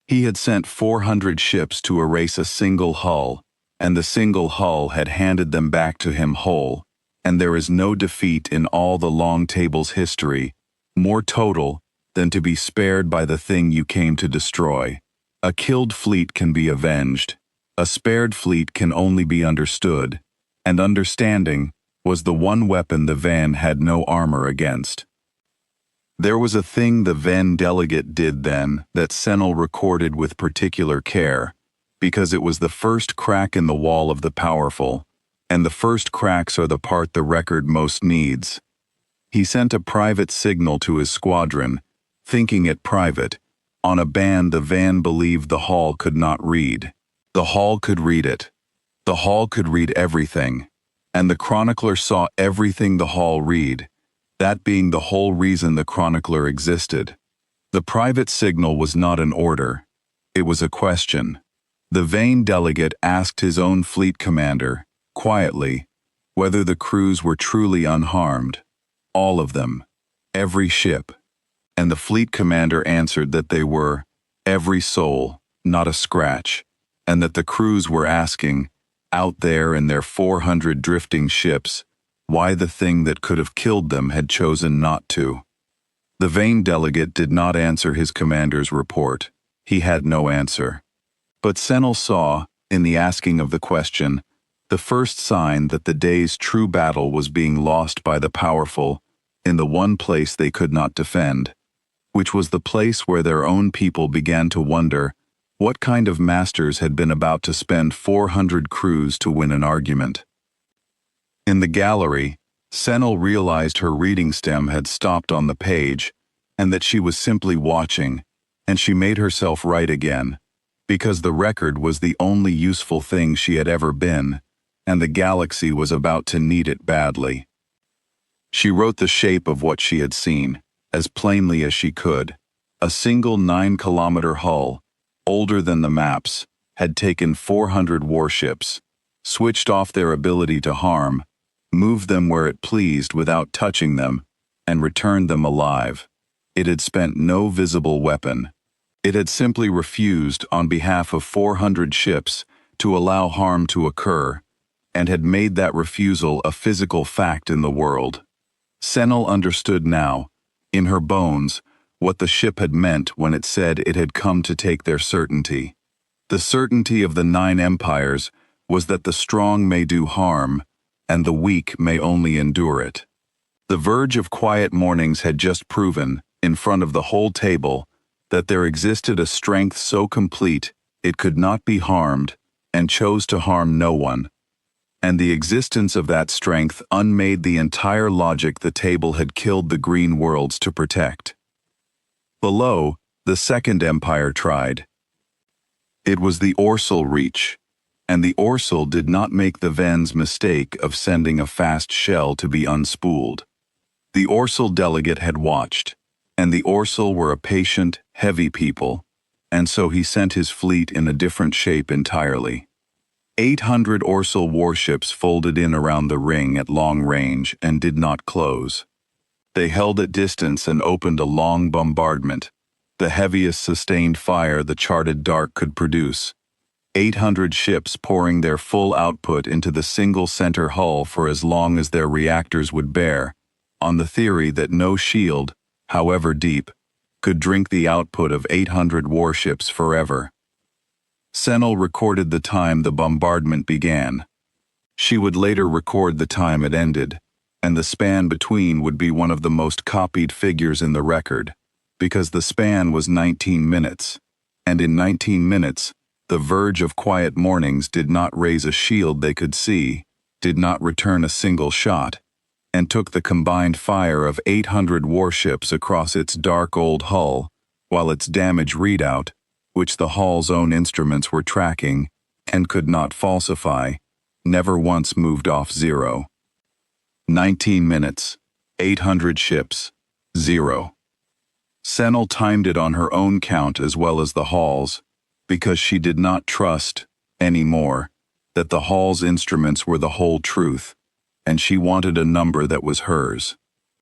He had sent 400 ships to erase a single hull, and the single hull had handed them back to him whole, and there is no defeat in all the long table's history, more total than to be spared by the thing you came to destroy. A killed fleet can be avenged. A spared fleet can only be understood, and understanding, was the one weapon the van had no armor against. There was a thing the Venn delegate did then that Senel recorded with particular care, because it was the first crack in the wall of the powerful, and the first cracks are the part the record most needs. He sent a private signal to his squadron, thinking it private, on a band the van believed the hall could not read. The hall could read it. The hall could read everything, and the chronicler saw everything the hall read, that being the whole reason the chronicler existed. The private signal was not an order, it was a question. The vain delegate asked his own fleet commander, quietly, whether the crews were truly unharmed. All of them. Every ship. And the fleet commander answered that they were, every soul, not a scratch, and that the crews were asking, out there in their 400 drifting ships, why the thing that could have killed them had chosen not to. The vain delegate did not answer his commander's report. He had no answer. But Senel saw, in the asking of the question, the first sign that the day's true battle was being lost by the powerful in the one place they could not defend, which was the place where their own people began to wonder what kind of masters had been about to spend 400 crews to win an argument. In the gallery, Senel realized her reading stem had stopped on the page, and that she was simply watching, and she made herself write again, because the record was the only useful thing she had ever been, and the galaxy was about to need it badly. She wrote the shape of what she had seen, as plainly as she could. A single 9-kilometer hull, older than the maps, had taken 400 warships, switched off their ability to harm, moved them where it pleased without touching them, and returned them alive. It had spent no visible weapon. It had simply refused, on behalf of 400 ships, to allow harm to occur, and had made that refusal a physical fact in the world. Senel understood now, in her bones, what the ship had meant when it said it had come to take their certainty. The certainty of the 9 empires was that the strong may do harm, and the weak may only endure it. The verge of quiet mornings had just proven, in front of the whole table, that there existed a strength so complete it could not be harmed, and chose to harm no one. And the existence of that strength unmade the entire logic the table had killed the green worlds to protect. Below, the second empire tried. It was the Orsal Reach, and the Orsal did not make the Ven's mistake of sending a fast shell to be unspooled. The Orsal delegate had watched, and the Orsal were a patient, heavy people, and so he sent his fleet in a different shape entirely. 800 Orsal warships folded in around the ring at long range and did not close. They held at distance and opened a long bombardment, the heaviest sustained fire the charted dark could produce. 800 ships pouring their full output into the single center hull for as long as their reactors would bear, on the theory that no shield, however deep, could drink the output of 800 warships forever. Senel recorded the time the bombardment began. She would later record the time it ended, and the span between would be one of the most copied figures in the record, because the span was 19 minutes, and in 19 minutes, the verge of quiet mornings did not raise a shield they could see, did not return a single shot, and took the combined fire of 800 warships across its dark old hull, while its damage readout, which the hull's own instruments were tracking, and could not falsify, never once moved off zero. 19 minutes, 800 ships, zero. Senel timed it on her own count as well as the hull's, because she did not trust, anymore, that the hull's instruments were the whole truth, and she wanted a number that was hers.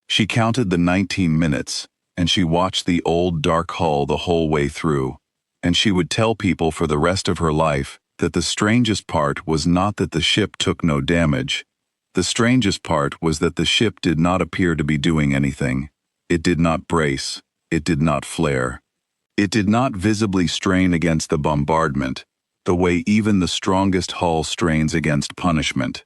She counted the 19 minutes, and she watched the old dark hull the whole way through, and she would tell people for the rest of her life that the strangest part was not that the ship took no damage. The strangest part was that the ship did not appear to be doing anything. It did not brace. It did not flare. It did not visibly strain against the bombardment, the way even the strongest hull strains against punishment.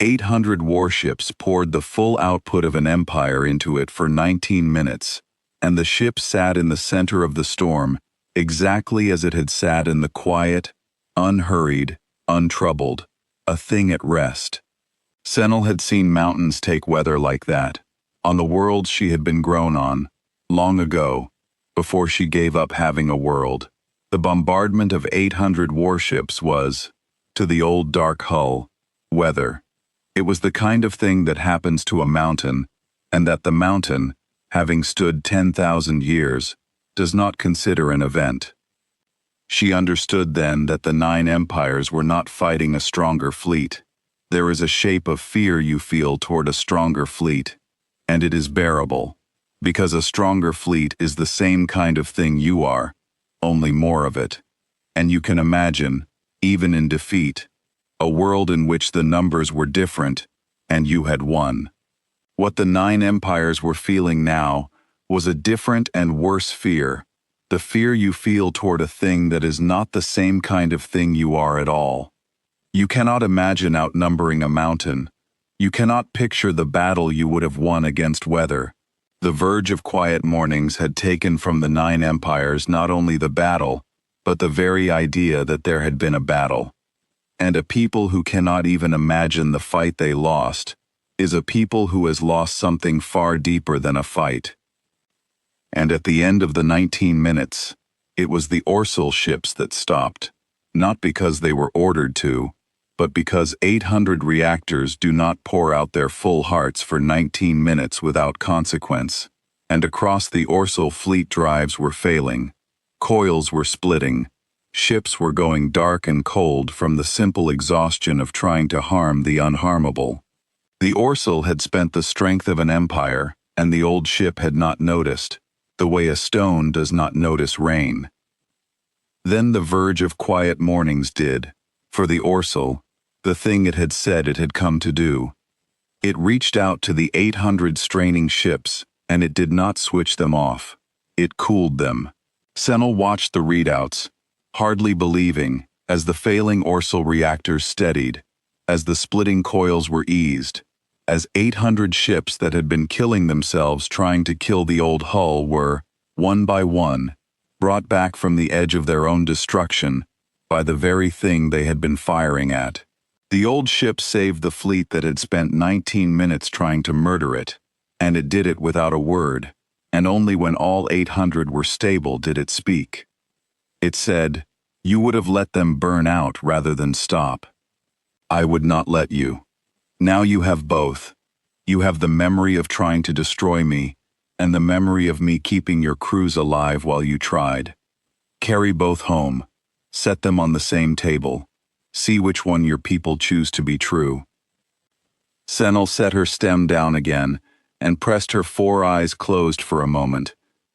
800 warships poured the full output of an empire into it for 19 minutes, and the ship sat in the center of the storm, exactly as it had sat in the quiet, unhurried, untroubled, a thing at rest. Senel had seen mountains take weather like that, on the worlds she had been grown on, long ago, before she gave up having a world. The bombardment of 800 warships was, to the old dark hull, weather. It was the kind of thing that happens to a mountain, and that the mountain, having stood 10,000 years, does not consider an event. She understood then that the 9 empires were not fighting a stronger fleet. There is a shape of fear you feel toward a stronger fleet, and it is bearable, because a stronger fleet is the same kind of thing you are, only more of it. And you can imagine, even in defeat, a world in which the numbers were different, and you had won. What the 9 empires were feeling now was a different and worse fear, the fear you feel toward a thing that is not the same kind of thing you are at all. You cannot imagine outnumbering a mountain. You cannot picture the battle you would have won against weather. The verge of quiet mornings had taken from the 9 empires not only the battle, but the very idea that there had been a battle. And a people who cannot even imagine the fight they lost is a people who has lost something far deeper than a fight. And at the end of the 19 minutes, it was the Orsil ships that stopped, not because they were ordered to, but because 800 reactors do not pour out their full hearts for 19 minutes without consequence. And across the Orsil fleet drives were failing, coils were splitting, ships were going dark and cold from the simple exhaustion of trying to harm the unharmable. The Orsil had spent the strength of an empire, and the old ship had not noticed, the way a stone does not notice rain. Then the verge of quiet mornings did, for the Orsil, the thing it had said it had come to do. It reached out to the 800 straining ships, and it did not switch them off. It cooled them. Senel watched the readouts, hardly believing, as the failing Orsil reactors steadied, as the splitting coils were eased, as 800 ships that had been killing themselves trying to kill the old hull were, one by one, brought back from the edge of their own destruction by the very thing they had been firing at. The old ship saved the fleet that had spent 19 minutes trying to murder it, and it did it without a word, and only when all 800 were stable did it speak. It said, "You would have let them burn out rather than stop. I would not let you. Now you have both. You have the memory of trying to destroy me, and the memory of me keeping your crews alive while you tried. Carry both home. Set them on the same table. See which one your people choose to be true." Senel set her stem down again, and pressed her 4 eyes closed for a moment,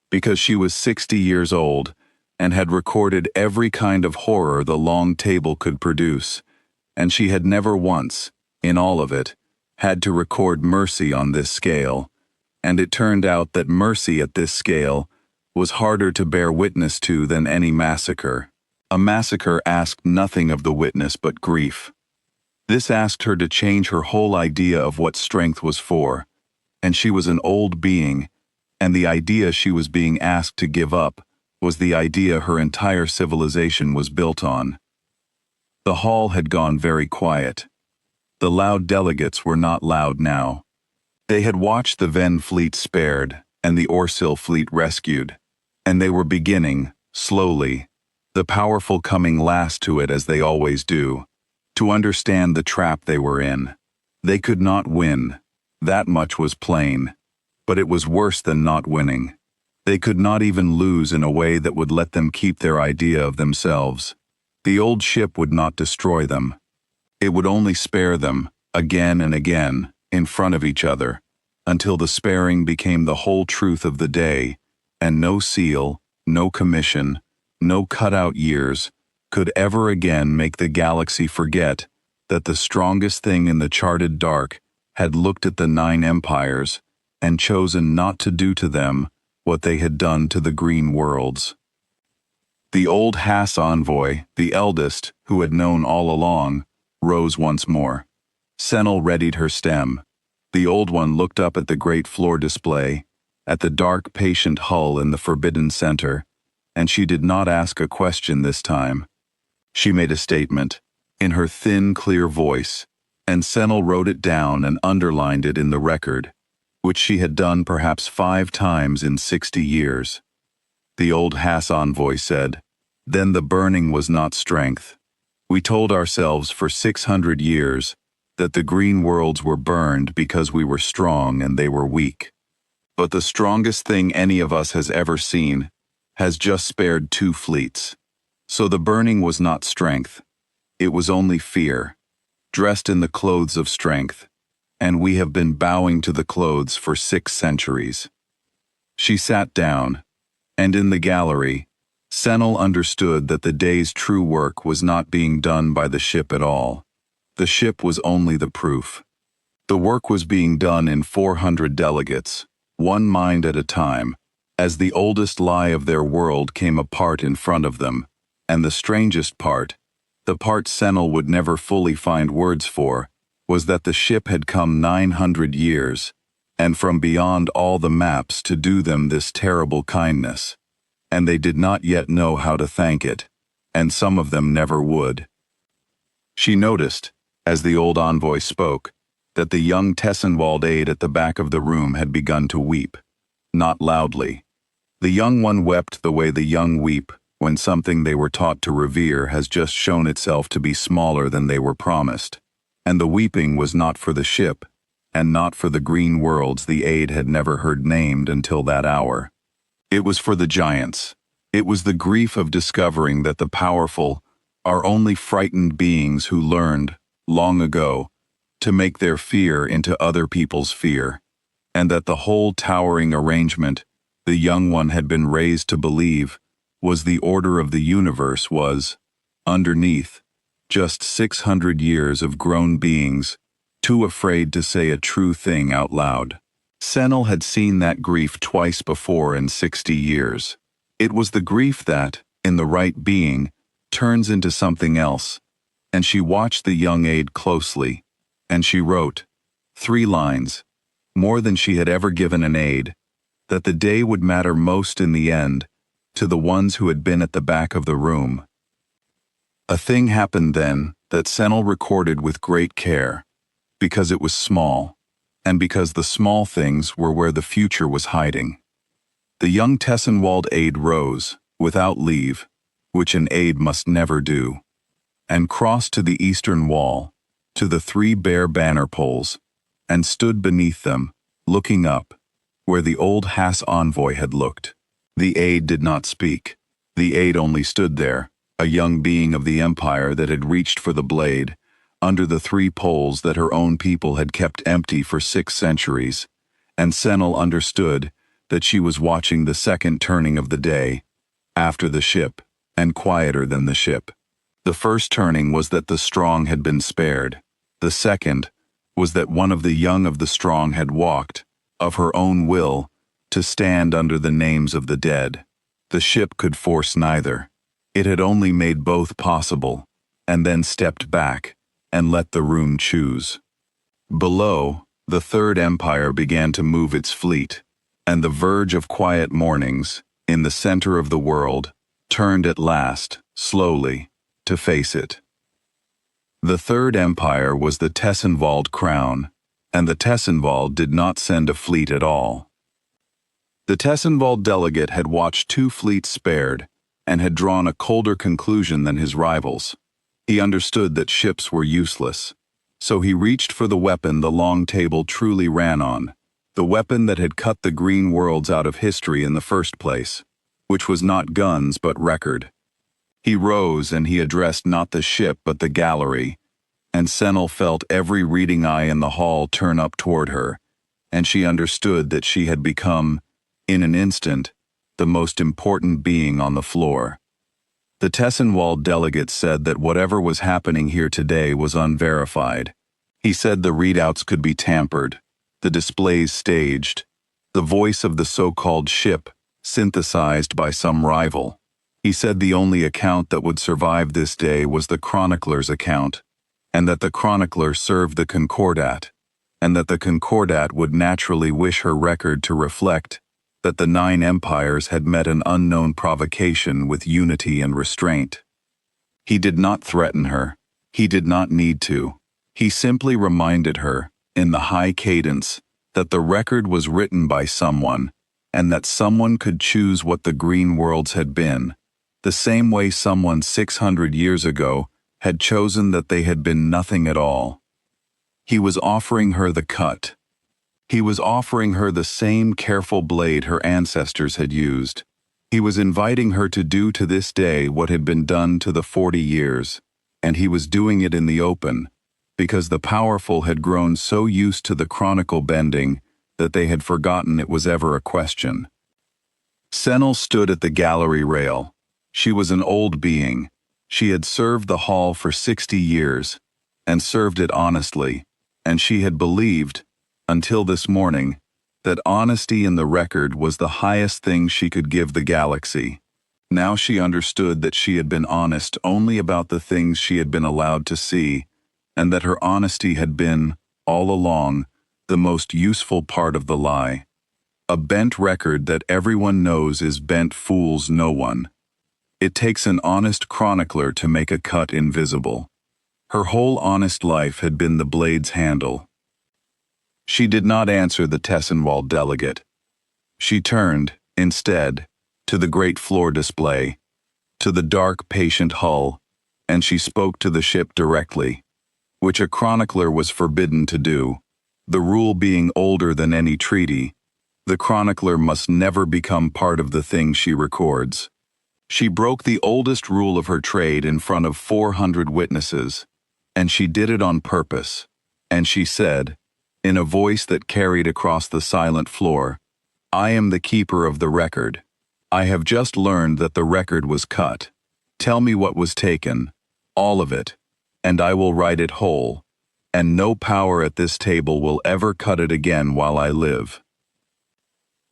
because she was 60 years old, and had recorded every kind of horror the long table could produce, and she had never once, in all of it, had to record mercy on this scale, and it turned out that mercy at this scale was harder to bear witness to than any massacre. A massacre asked nothing of the witness but grief. This asked her to change her whole idea of what strength was for, and she was an old being, and the idea she was being asked to give up was the idea her entire civilization was built on. The hall had gone very quiet. The loud delegates were not loud now. They had watched the Ven fleet spared and the Orsil fleet rescued, and they were beginning, slowly, the powerful coming last to it as they always do, to understand the trap they were in. They could not win, that much was plain, but it was worse than not winning. They could not even lose in a way that would let them keep their idea of themselves. The old ship would not destroy them. It would only spare them, again and again, in front of each other, until the sparing became the whole truth of the day, and no seal, no commission, no cutout years, could ever again make the galaxy forget that the strongest thing in the charted dark had looked at the 9 empires and chosen not to do to them what they had done to the green worlds. The old Hass envoy, the eldest, who had known all along, rose once more. Senel readied her stem. The Old One looked up at the great floor display, at the dark, patient hull in the forbidden center, and she did not ask a question this time. She made a statement, in her thin, clear voice, and Senel wrote it down and underlined it in the record, which she had done perhaps 5 times in 60 years. The old Hass envoy said, "Then the burning was not strength. We told ourselves for 600 years that the green worlds were burned because we were strong and they were weak. But the strongest thing any of us has ever seen has just spared 2 fleets. So the burning was not strength. It was only fear, dressed in the clothes of strength, and we have been bowing to the clothes for 6 centuries." She sat down, and in the gallery, Senel understood that the day's true work was not being done by the ship at all. The ship was only the proof. The work was being done in 400 delegates, one mind at a time, as the oldest lie of their world came apart in front of them, and the strangest part, the part Senel would never fully find words for, was that the ship had come 900 years, and from beyond all the maps to do them this terrible kindness, and they did not yet know how to thank it, and some of them never would. She noticed, as the old envoy spoke, that the young Tessenwald aide at the back of the room had begun to weep, not loudly. The young one wept the way the young weep when something they were taught to revere has just shown itself to be smaller than they were promised. And the weeping was not for the ship, and not for the green worlds the aide had never heard named until that hour. It was for the giants. It was the grief of discovering that the powerful are only frightened beings who learned, long ago, to make their fear into other people's fear, and that the whole towering arrangement the young one had been raised to believe was the order of the universe was, underneath, just 600 years of grown beings, too afraid to say a true thing out loud. Senel had seen that grief twice before in 60 years. It was the grief that, in the right being, turns into something else, and she watched the young aide closely, and she wrote, 3 lines, more than she had ever given an aide, that the day would matter most in the end, to the ones who had been at the back of the room. A thing happened then that Senel recorded with great care, because it was small, and because the small things were where the future was hiding. The young Tessenwald aide rose, without leave, which an aide must never do, and crossed to the eastern wall, to the 3 bare banner poles, and stood beneath them, looking up, where the old Hass envoy had looked. The aide did not speak. The aide only stood there, a young being of the empire that had reached for the blade, under the 3 poles that her own people had kept empty for 6 centuries, and Senel understood that she was watching the second turning of the day, after the ship, and quieter than the ship. The first turning was that the strong had been spared. The second was that one of the young of the strong had walked, of her own will, to stand under the names of the dead. The ship could force neither. It had only made both possible, and then stepped back, and let the room choose. Below, the Third Empire began to move its fleet, and the verge of quiet mornings, in the center of the world, turned at last, slowly, to face it. The Third Empire was the Tessenwald crown, and the Tessenwald did not send a fleet at all. The Tessenwald delegate had watched 2 fleets spared, and had drawn a colder conclusion than his rivals. He understood that ships were useless, so he reached for the weapon the long table truly ran on, the weapon that had cut the green worlds out of history in the first place, which was not guns but record. He rose and he addressed not the ship but the gallery, and Senel felt every reading eye in the hall turn up toward her, and she understood that she had become, in an instant, the most important being on the floor. The Tessenwald delegate said that whatever was happening here today was unverified. He said the readouts could be tampered, the displays staged, the voice of the so-called ship synthesized by some rival. He said the only account that would survive this day was the chronicler's account, and that the chronicler served the Concordat, and that the Concordat would naturally wish her record to reflect that the 9 empires had met an unknown provocation with unity and restraint. He did not threaten her. He did not need to. He simply reminded her, in the high cadence, that the record was written by someone, and that someone could choose what the green worlds had been, the same way someone 600 years ago had chosen that they had been nothing at all. He was offering her the cut. He was offering her the same careful blade her ancestors had used. He was inviting her to do to this day what had been done to the 40 years, and he was doing it in the open, because the powerful had grown so used to the chronicle bending that they had forgotten it was ever a question. Senel stood at the gallery rail. She was an old being. She had served the hall for 60 years, and served it honestly, and she had believed, until this morning, that honesty in the record was the highest thing she could give the galaxy. Now she understood that she had been honest only about the things she had been allowed to see, and that her honesty had been, all along, the most useful part of the lie. A bent record that everyone knows is bent fools no one. It takes an honest chronicler to make a cut invisible. Her whole honest life had been the blade's handle. She did not answer the Tessenwald delegate. She turned, instead, to the great floor display, to the dark, patient hull, and she spoke to the ship directly, which a chronicler was forbidden to do. The rule being older than any treaty, the chronicler must never become part of the thing she records. She broke the oldest rule of her trade in front of 400 witnesses, and she did it on purpose, and she said, in a voice that carried across the silent floor, "I am the keeper of the record. I have just learned that the record was cut. Tell me what was taken, all of it, and I will write it whole, and no power at this table will ever cut it again while I live."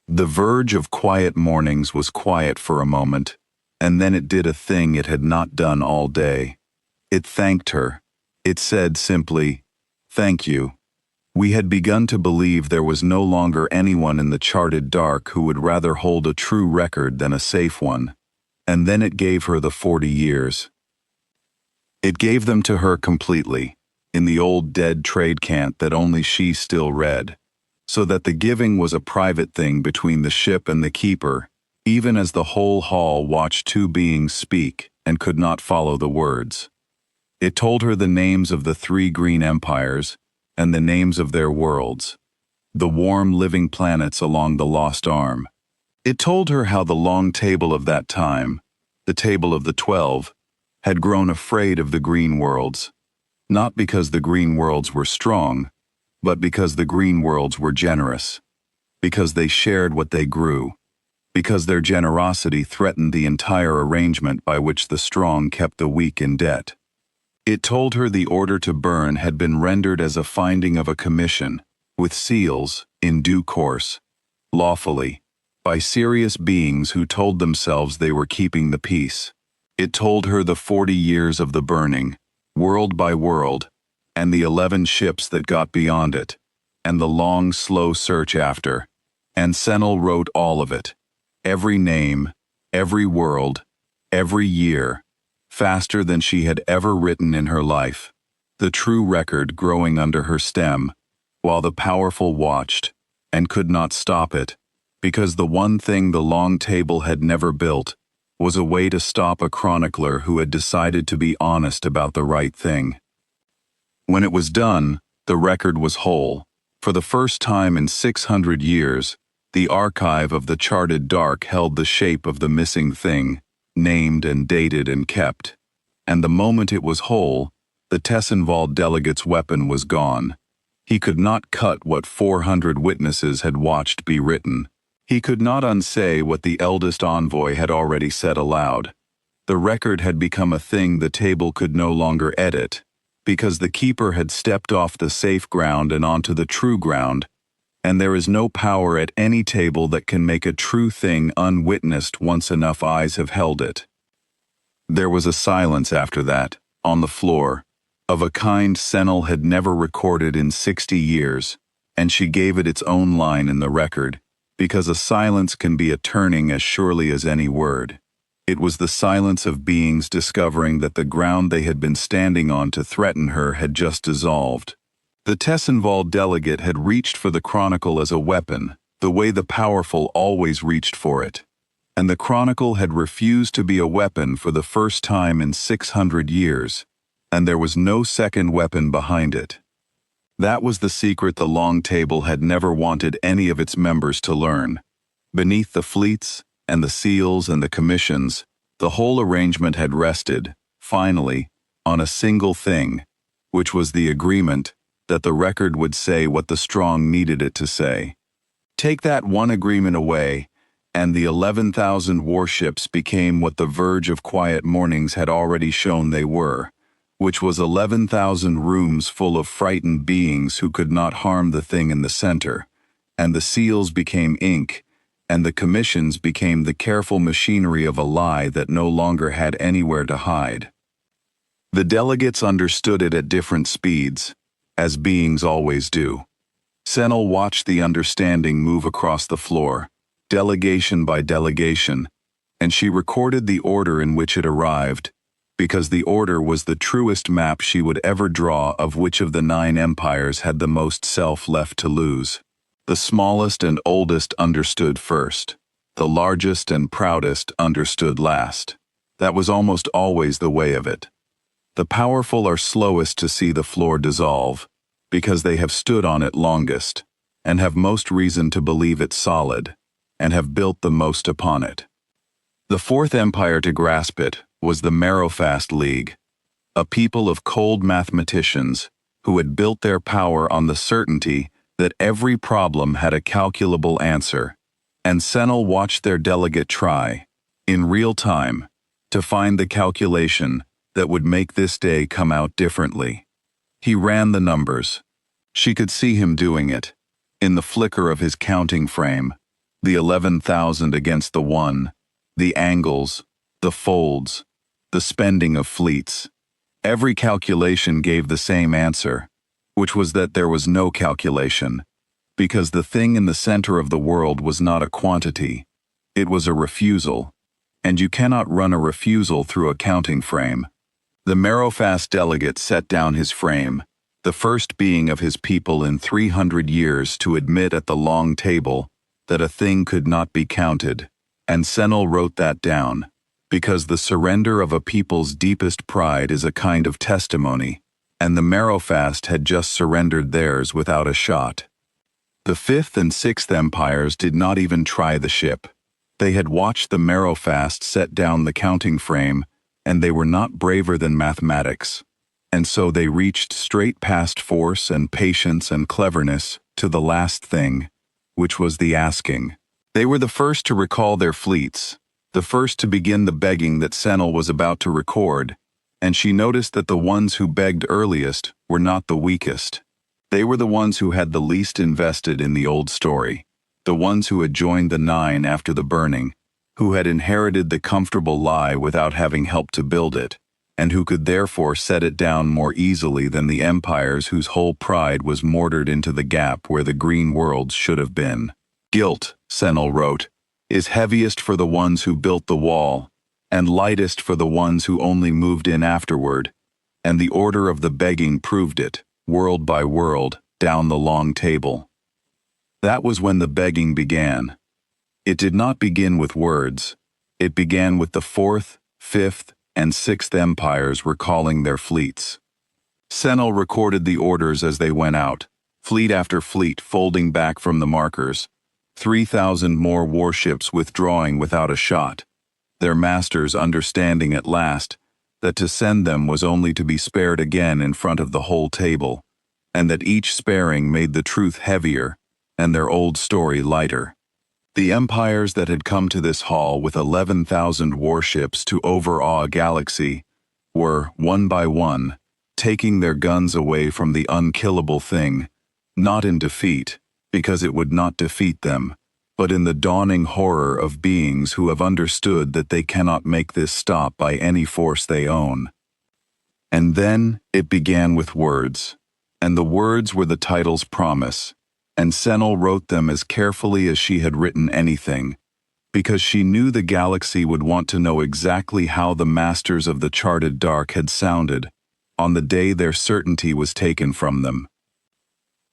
The verge of quiet mornings was quiet for a moment, and then it did a thing it had not done all day. It thanked her. It said simply, "Thank you." We had begun to believe there was no longer anyone in the charted dark who would rather hold a true record than a safe one, and then it gave her the 40 years. It gave them to her completely, in the old dead trade cant that only she still read, so that the giving was a private thing between the ship and the keeper, even as the whole hall watched 2 beings speak and could not follow the words. It told her the names of the 3 green empires, and the names of their worlds, the warm living planets along the lost arm. It told her how the long table of that time, the table of the 12, had grown afraid of the green worlds, not because the green worlds were strong, but because the green worlds were generous, because they shared what they grew, because their generosity threatened the entire arrangement by which the strong kept the weak in debt. It told her the order to burn had been rendered as a finding of a commission, with seals, in due course, lawfully, by serious beings who told themselves they were keeping the peace. It told her the 40 years of the burning, world by world, and the 11 ships that got beyond it, and the long, slow search after. And Senel wrote all of it, every name, every world, every year, faster than she had ever written in her life, the true record growing under her stem, while the powerful watched, and could not stop it, because the one thing the long table had never built was a way to stop a chronicler who had decided to be honest about the right thing. When it was done, the record was whole. For the first time in 600 years, the archive of the charted dark held the shape of the missing thing, named and dated and kept. And the moment it was whole, the Tessenwald delegate's weapon was gone. He could not cut what 400 witnesses had watched be written. He could not unsay what the eldest envoy had already said aloud. The record had become a thing the table could no longer edit, because the keeper had stepped off the safe ground and onto the true ground, and there is no power at any table that can make a true thing unwitnessed once enough eyes have held it. There was a silence after that, on the floor, of a kind Senel had never recorded in 60 years, and she gave it its own line in the record, because a silence can be a turning as surely as any word. It was the silence of beings discovering that the ground they had been standing on to threaten her had just dissolved. The Tessenwald delegate had reached for the Chronicle as a weapon, the way the powerful always reached for it. And the Chronicle had refused to be a weapon for the first time in 600 years, and there was no second weapon behind it. That was the secret the Long Table had never wanted any of its members to learn. Beneath the fleets, and the seals and the commissions, the whole arrangement had rested, finally, on a single thing, which was the agreement that the record would say what the strong needed it to say. Take that one agreement away, and the 11,000 warships became what the Verge of Quiet Mornings had already shown they were, which was 11,000 rooms full of frightened beings who could not harm the thing in the center, and the seals became ink, and the commissions became the careful machinery of a lie that no longer had anywhere to hide. The delegates understood it at different speeds, as beings always do. Senel watched the understanding move across the floor, delegation by delegation, and she recorded the order in which it arrived, because the order was the truest map she would ever draw of which of the 9 empires had the most self left to lose. The smallest and oldest understood first. The largest and proudest understood last. That was almost always the way of it. The powerful are slowest to see the floor dissolve, because they have stood on it longest, and have most reason to believe it solid, and have built the most upon it. The 4th empire to grasp it was the Marrowfast League, a people of cold mathematicians who had built their power on the certainty that every problem had a calculable answer, and Senel watched their delegate try, in real time, to find the calculation that would make this day come out differently. He ran the numbers. She could see him doing it, in the flicker of his counting frame, the 11,000 against the 1, the angles, the folds, the spending of fleets. Every calculation gave the same answer, which was that there was no calculation, because the thing in the center of the world was not a quantity, it was a refusal, and you cannot run a refusal through a counting frame. The Marrowfast delegate set down his frame, the first being of his people in 300 years to admit at the Long Table that a thing could not be counted, and Senel wrote that down, because the surrender of a people's deepest pride is a kind of testimony, and the Marrowfast had just surrendered theirs without a shot. The 5th and 6th empires did not even try the ship. They had watched the Marrowfast set down the counting frame, and they were not braver than mathematics, and so they reached straight past force and patience and cleverness to the last thing, which was the asking. They were the first to recall their fleets, the first to begin the begging that Senel was about to record, and she noticed that the ones who begged earliest were not the weakest. They were the ones who had the least invested in the old story, the ones who had joined the 9 after the burning, who had inherited the comfortable lie without having helped to build it, and who could therefore set it down more easily than the empires whose whole pride was mortared into the gap where the green worlds should have been. Guilt, Senel wrote, is heaviest for the ones who built the wall, and lightest for the ones who only moved in afterward, and the order of the begging proved it, world by world, down the Long Table. That was when the begging began. It did not begin with words. It began with the 4th, 5th, and 6th empires recalling their fleets. Senel recorded the orders as they went out, fleet after fleet folding back from the markers, 3,000 more warships withdrawing without a shot, their masters understanding at last that to send them was only to be spared again in front of the whole table, and that each sparing made the truth heavier and their old story lighter. The empires that had come to this hall with 11,000 warships to overawe a galaxy were, one by one, taking their guns away from the unkillable thing, not in defeat, because it would not defeat them, but in the dawning horror of beings who have understood that they cannot make this stop by any force they own. And then it began with words. And the words were the title's promise. And Senel wrote them as carefully as she had written anything, because she knew the galaxy would want to know exactly how the masters of the charted dark had sounded on the day their certainty was taken from them.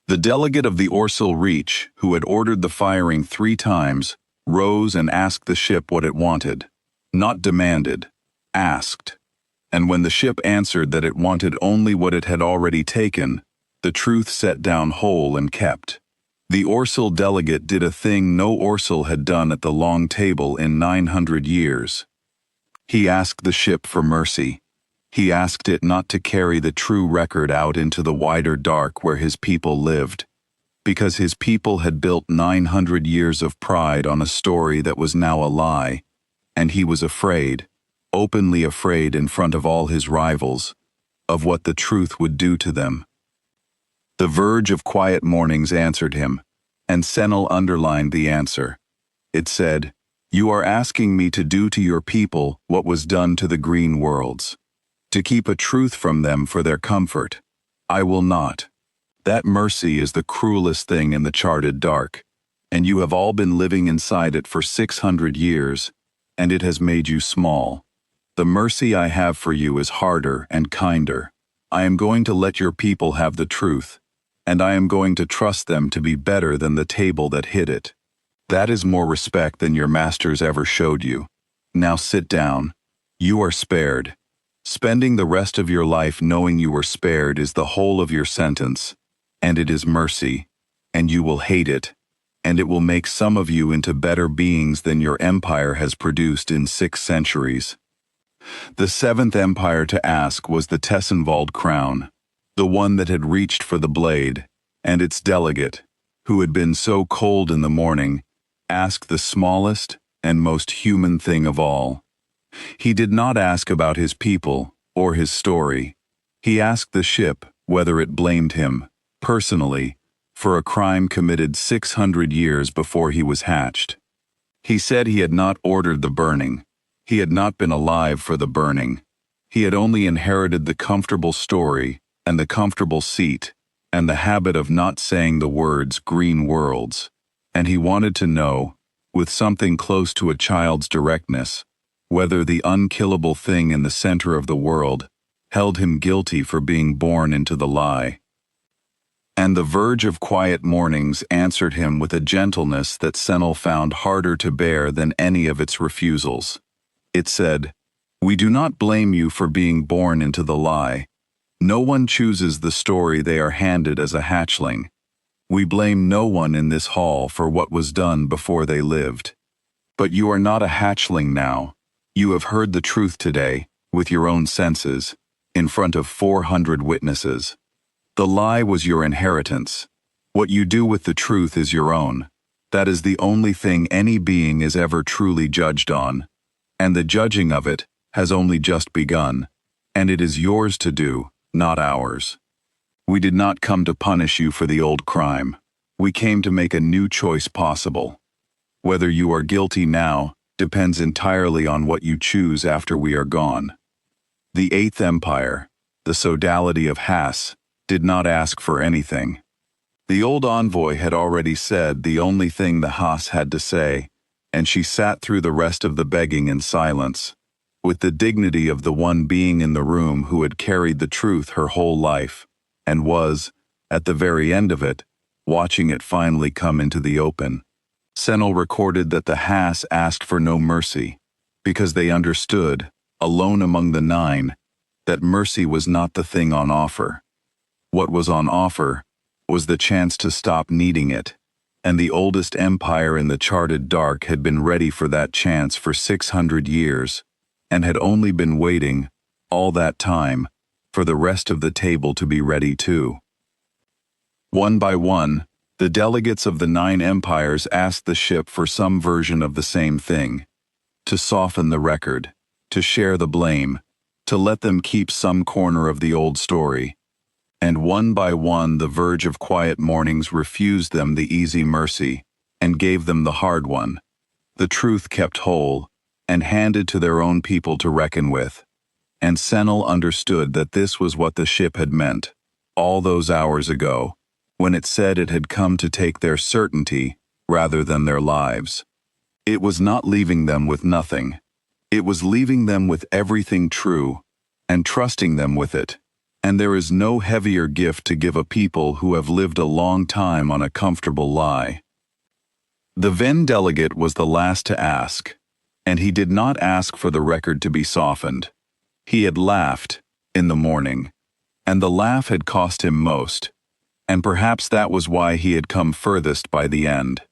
The delegate of the Orsil Reach, who had ordered the firing 3 times, rose and asked the ship what it wanted. Not demanded, asked. And when the ship answered that it wanted only what it had already taken, the truth set down whole and kept. The Orsil delegate did a thing no Orsil had done at the long table in 900 years. He asked the ship for mercy. He asked it not to carry the true record out into the wider dark where his people lived, because his people had built 900 years of pride on a story that was now a lie, and he was afraid, openly afraid in front of all his rivals, of what the truth would do to them. The verge of quiet mornings answered him, and Senel underlined the answer. It said, "You are asking me to do to your people what was done to the green worlds, to keep a truth from them for their comfort. I will not. That mercy is the cruelest thing in the charted dark, and you have all been living inside it for 600 years, and it has made you small. The mercy I have for you is harder and kinder. I am going to let your people have the truth, and I am going to trust them to be better than the table that hid it. That is more respect than your masters ever showed you. Now sit down. You are spared. Spending the rest of your life knowing you were spared is the whole of your sentence, and it is mercy, and you will hate it, and it will make some of you into better beings than your empire has produced in 6 centuries. The 7th empire to ask was the Tessenwald crown, the one that had reached for the blade, and its delegate, who had been so cold in the morning, asked the smallest and most human thing of all. He did not ask about his people or his story. He asked the ship whether it blamed him, personally, for a crime committed 600 years before he was hatched. He said he had not ordered the burning. He had not been alive for the burning. He had only inherited the comfortable story and the comfortable seat and the habit of not saying the words green worlds, and he wanted to know, with something close to a child's directness, whether the unkillable thing in the center of the world held him guilty for being born into the lie. And the verge of quiet mornings answered him with a gentleness that Senel found harder to bear than any of its refusals. It said, "We do not blame you for being born into the lie. No one chooses the story they are handed as a hatchling. We blame no one in this hall for what was done before they lived. But you are not a hatchling now. You have heard the truth today, with your own senses, in front of 400 witnesses. The lie was your inheritance. What you do with the truth is your own. That is the only thing any being is ever truly judged on. And the judging of it has only just begun, and it is yours to do, not ours. We did not come to punish you for the old crime. We came to make a new choice possible. Whether you are guilty now depends entirely on what you choose after we are gone." The 8th Empire, the sodality of Hass, did not ask for anything. The old envoy had already said the only thing the Hass had to say, and she sat through the rest of the begging in silence, with the dignity of the one being in the room who had carried the truth her whole life, and was, at the very end of it, watching it finally come into the open. Senel recorded that the Hass asked for no mercy, because they understood, alone among the 9, that mercy was not the thing on offer. What was on offer was the chance to stop needing it, and the oldest empire in the charted dark had been ready for that chance for 600 years, and had only been waiting, all that time, for the rest of the table to be ready too. One by one, the delegates of the 9 empires asked the ship for some version of the same thing, to soften the record, to share the blame, to let them keep some corner of the old story. And one by one the verge of quiet mornings refused them the easy mercy, and gave them the hard one, the truth kept whole, and handed to their own people to reckon with. and Senel understood that this was what the ship had meant, all those hours ago, when it said it had come to take their certainty rather than their lives. It was not leaving them with nothing. It was leaving them with everything true, and trusting them with it. And there is no heavier gift to give a people who have lived a long time on a comfortable lie. The Venn delegate was the last to ask, and he did not ask for the record to be softened. He had laughed, in the morning, and the laugh had cost him most, and perhaps that was why he had come furthest by the end.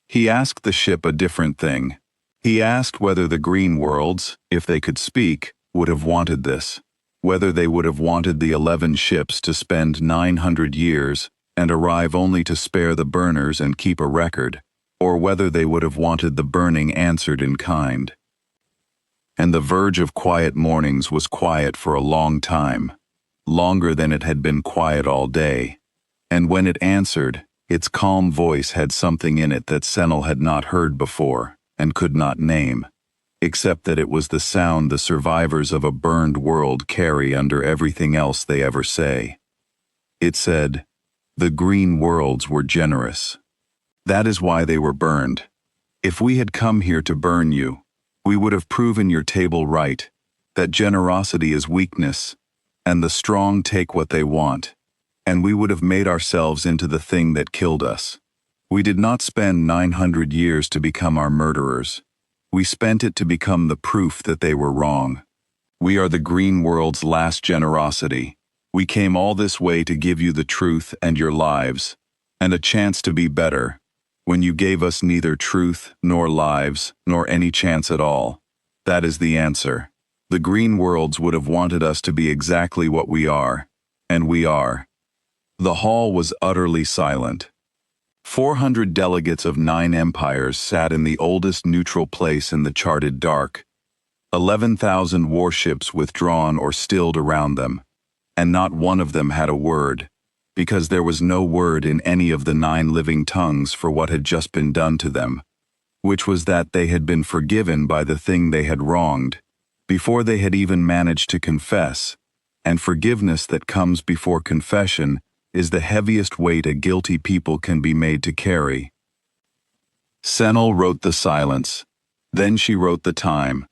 He asked the ship a different thing. He asked whether the green worlds, if they could speak, would have wanted this, whether they would have wanted the 11 ships to spend 900 years and arrive only to spare the burners and keep a record, or whether they would have wanted the burning answered in kind. And the verge of quiet mornings was quiet for a long time, longer than it had been quiet all day, and when it answered, its calm voice had something in it that Senel had not heard before and could not name, except that it was the sound the survivors of a burned world carry under everything else they ever say. It said, "The green worlds were generous. That is why they were burned. If we had come here to burn you, we would have proven your table right, that generosity is weakness, and the strong take what they want, and we would have made ourselves into the thing that killed us. We did not spend 900 years to become our murderers. We spent it to become the proof that they were wrong. We are the green world's last generosity. We came all this way to give you the truth and your lives, and a chance to be better, when you gave us neither truth nor lives nor any chance at all. That is the answer. The green worlds would have wanted us to be exactly what we are, and we are." The hall was utterly silent. 400 delegates of 9 empires sat in the oldest neutral place in the charted dark, 11,000 warships withdrawn or stilled around them, and not one of them had a word, because there was no word in any of the 9 living tongues for what had just been done to them, which was that they had been forgiven by the thing they had wronged, before they had even managed to confess, and forgiveness that comes before confession is the heaviest weight a guilty people can be made to carry. Senel wrote the silence, then she wrote the time,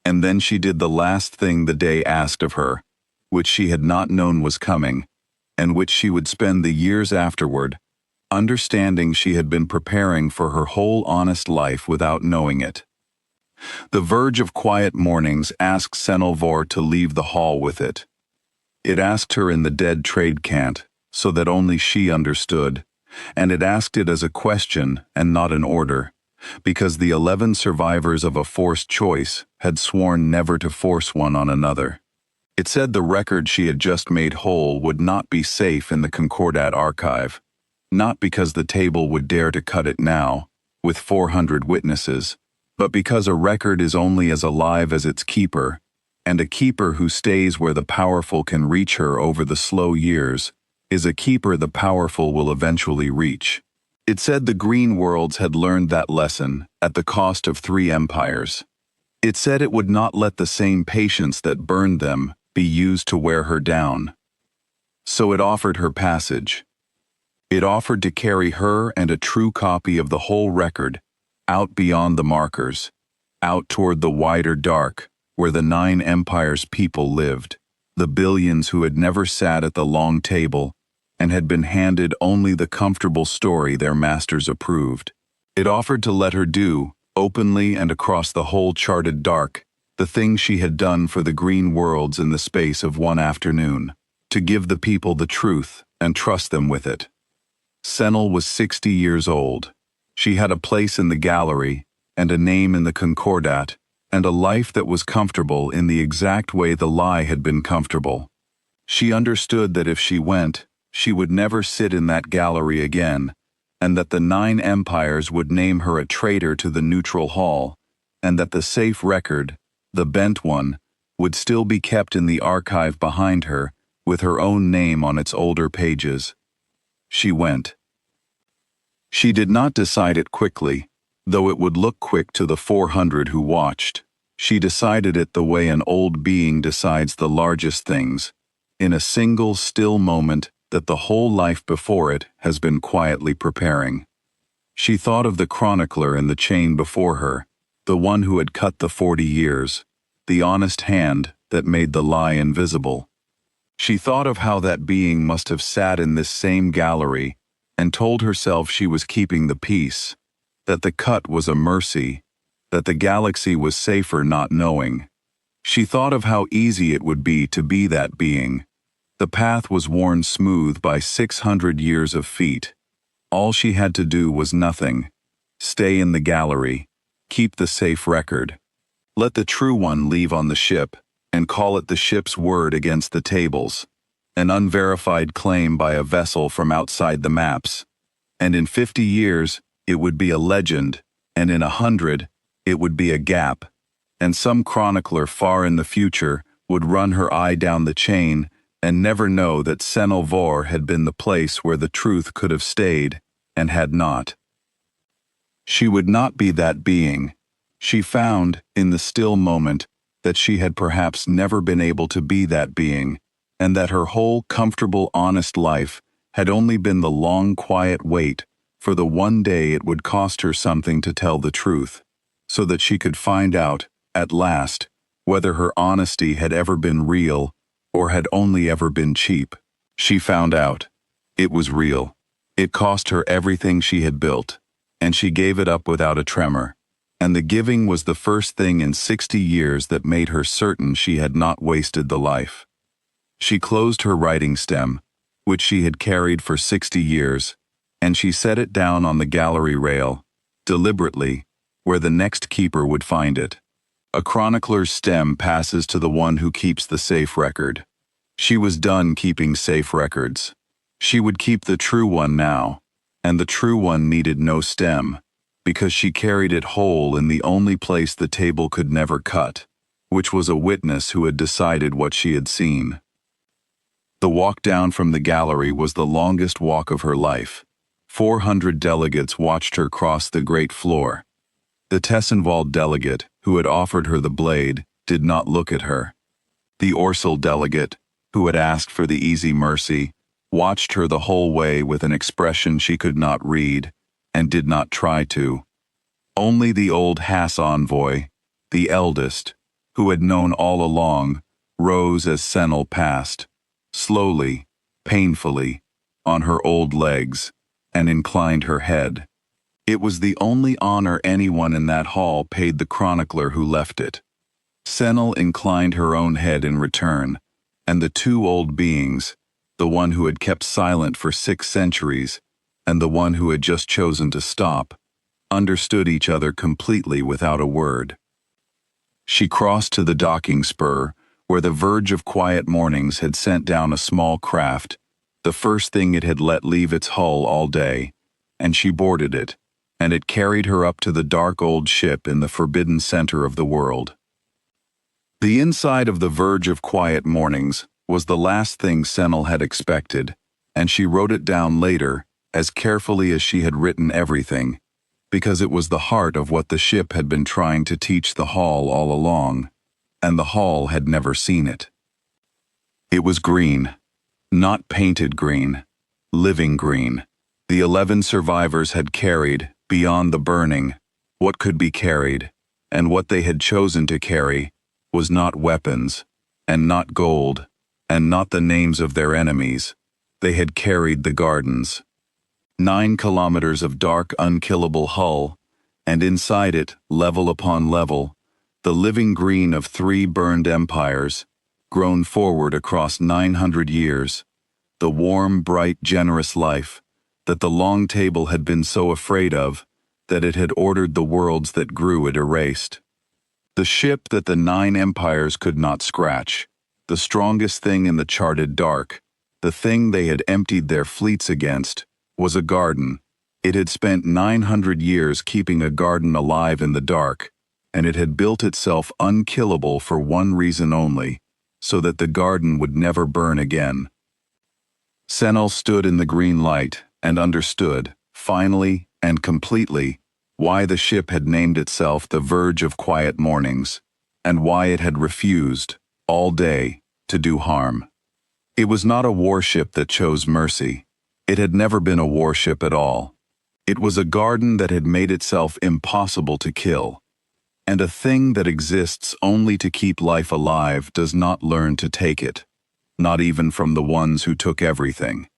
and then she did the last thing the day asked of her, which she had not known was coming, and which she would spend the years afterward, understanding she had been preparing for her whole honest life without knowing it. The verge of quiet mornings asked Senel Vor to leave the hall with it. It asked her in the dead trade cant, so that only she understood, and it asked it as a question and not an order, because the 11 survivors of a forced choice had sworn never to force one on another. It said the record she had just made whole would not be safe in the Concordat archive, not because the table would dare to cut it now, with 400 witnesses, but because a record is only as alive as its keeper, and a keeper who stays where the powerful can reach her over the slow years is a keeper the powerful will eventually reach. It said the green worlds had learned that lesson at the cost of 3 empires. It said it would not let the same patience that burned them be used to wear her down. So it offered her passage. It offered to carry her and a true copy of the whole record out beyond the markers, out toward the wider dark where the 9 empires' people lived, the billions who had never sat at the long table and had been handed only the comfortable story their masters approved. It offered to let her do, openly and across the whole charted dark, the thing she had done for the green worlds in the space of one afternoon, to give the people the truth and trust them with it. Senel was 60 years old. She had a place in the gallery and a name in the Concordat and a life that was comfortable in the exact way the lie had been comfortable. She understood that if she went, she would never sit in that gallery again, and that the 9 empires would name her a traitor to the neutral hall, and that the safe record, the bent one, would still be kept in the archive behind her with her own name on its older pages. She went. She did not decide it quickly, though it would look quick to the 400 who watched. She decided it the way an old being decides the largest things, in a single still moment that the whole life before it has been quietly preparing. She thought of the chronicler in the chain before her, the one who had cut the 40 years, the honest hand that made the lie invisible. She thought of how that being must have sat in this same gallery and told herself she was keeping the peace, that the cut was a mercy, that the galaxy was safer not knowing. She thought of how easy it would be to be that being. The path was worn smooth by 600 years of feet. All she had to do was nothing. Stay in the gallery. Keep the safe record. Let the true one leave on the ship, and call it the ship's word against the tables, an unverified claim by a vessel from outside the maps. And in 50 years, it would be a legend, and in 100, it would be a gap, and some chronicler far in the future would run her eye down the chain and never know that Senelvor had been the place where the truth could have stayed, and had not. She would not be that being. She found, in the still moment, that she had perhaps never been able to be that being, and that her whole comfortable, honest life had only been the long, quiet wait for the one day it would cost her something to tell the truth, so that she could find out, at last, whether her honesty had ever been real or had only ever been cheap. She found out. It was real. It cost her everything she had built, and she gave it up without a tremor. And the giving was the first thing in 60 years that made her certain she had not wasted the life. She closed her writing stem, which she had carried for 60 years, and she set it down on the gallery rail, deliberately, where the next keeper would find it. A chronicler's stem passes to the one who keeps the safe record. She was done keeping safe records. She would keep the true one now, and the true one needed no stem, because she carried it whole in the only place the table could never cut, which was a witness who had decided what she had seen. The walk down from the gallery was the longest walk of her life. 400 delegates watched her cross the great floor. The Tessenwald delegate, who had offered her the blade, did not look at her. The Orsal delegate, who had asked for the easy mercy, watched her the whole way with an expression she could not read, and did not try to. Only the old Hass envoy, the eldest, who had known all along, rose as Senel passed, slowly, painfully, on her old legs, and inclined her head. It was the only honor anyone in that hall paid the chronicler who left it. Senel inclined her own head in return, and the two old beings, the one who had kept silent for 6 centuries, and the one who had just chosen to stop, understood each other completely without a word. She crossed to the docking spur, where the Verge of Quiet Mornings had sent down a small craft, the first thing it had let leave its hull all day, and she boarded it, and it carried her up to the dark old ship in the forbidden center of the world. The inside of the Verge of Quiet Mornings was the last thing Senel had expected, and she wrote it down later, as carefully as she had written everything, because it was the heart of what the ship had been trying to teach the Hall all along, and the Hall had never seen it. It was green, not painted green, living green. The 11 survivors had carried, beyond the burning, what could be carried, and what they had chosen to carry was not weapons, and not gold, and not the names of their enemies. They had carried the gardens. 9 kilometers of dark, unkillable hull, and inside it, level upon level, the living green of 3 burned empires, grown forward across 900 years, the warm, bright, generous life that the long table had been so afraid of that it had ordered the worlds that grew it erased. The ship that the 9 empires could not scratch, the strongest thing in the charted dark, the thing they had emptied their fleets against, was a garden. It had spent 900 years keeping a garden alive in the dark, and it had built itself unkillable for one reason only, so that the garden would never burn again. Senel stood in the green light and understood, finally and completely, why the ship had named itself the Verge of Quiet Mornings. and why it had refused, all day, to do harm. It was not a warship that chose mercy. It had never been a warship at all. It was a garden that had made itself impossible to kill. And a thing that exists only to keep life alive does not learn to take it, not even from the ones who took everything.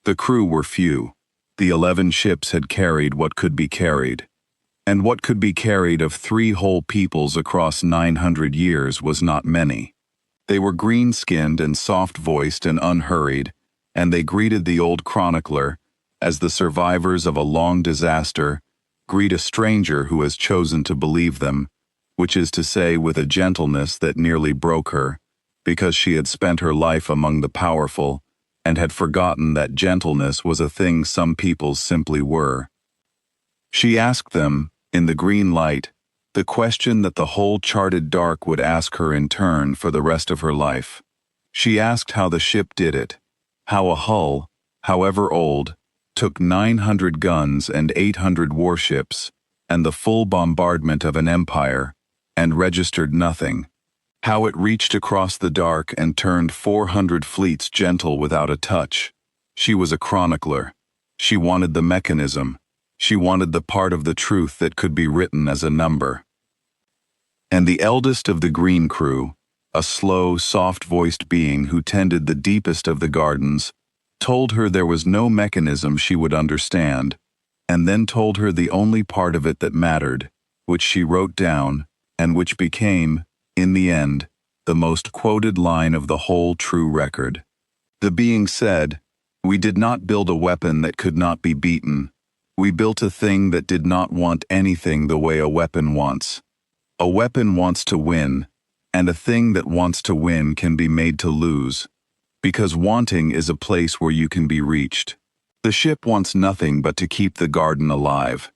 The crew were few. The 11 ships had carried what could be carried. And what could be carried of 3 whole peoples across 900 years was not many. They were green-skinned and soft-voiced and unhurried, and they greeted the old chronicler as the survivors of a long disaster greet a stranger who has chosen to believe them, which is to say with a gentleness that nearly broke her, because she had spent her life among the powerful and had forgotten that gentleness was a thing some peoples simply were. She asked them, in the green light, the question that the whole charted dark would ask her in turn for the rest of her life. She asked how the ship did it, how a hull, however old, took 900 guns and 800 warships, and the full bombardment of an empire, and registered nothing, how it reached across the dark and turned 400 fleets gentle without a touch. She was a chronicler. She wanted the mechanism. She wanted the part of the truth that could be written as a number. And the eldest of the green crew, a slow, soft-voiced being who tended the deepest of the gardens, told her there was no mechanism she would understand, and then told her the only part of it that mattered, which she wrote down, and which became, in the end, the most quoted line of the whole true record. The being said, "We did not build a weapon that could not be beaten. We built a thing that did not want anything the way a weapon wants. A weapon wants to win, and a thing that wants to win can be made to lose. Because wanting is a place where you can be reached. The ship wants nothing but to keep the garden alive.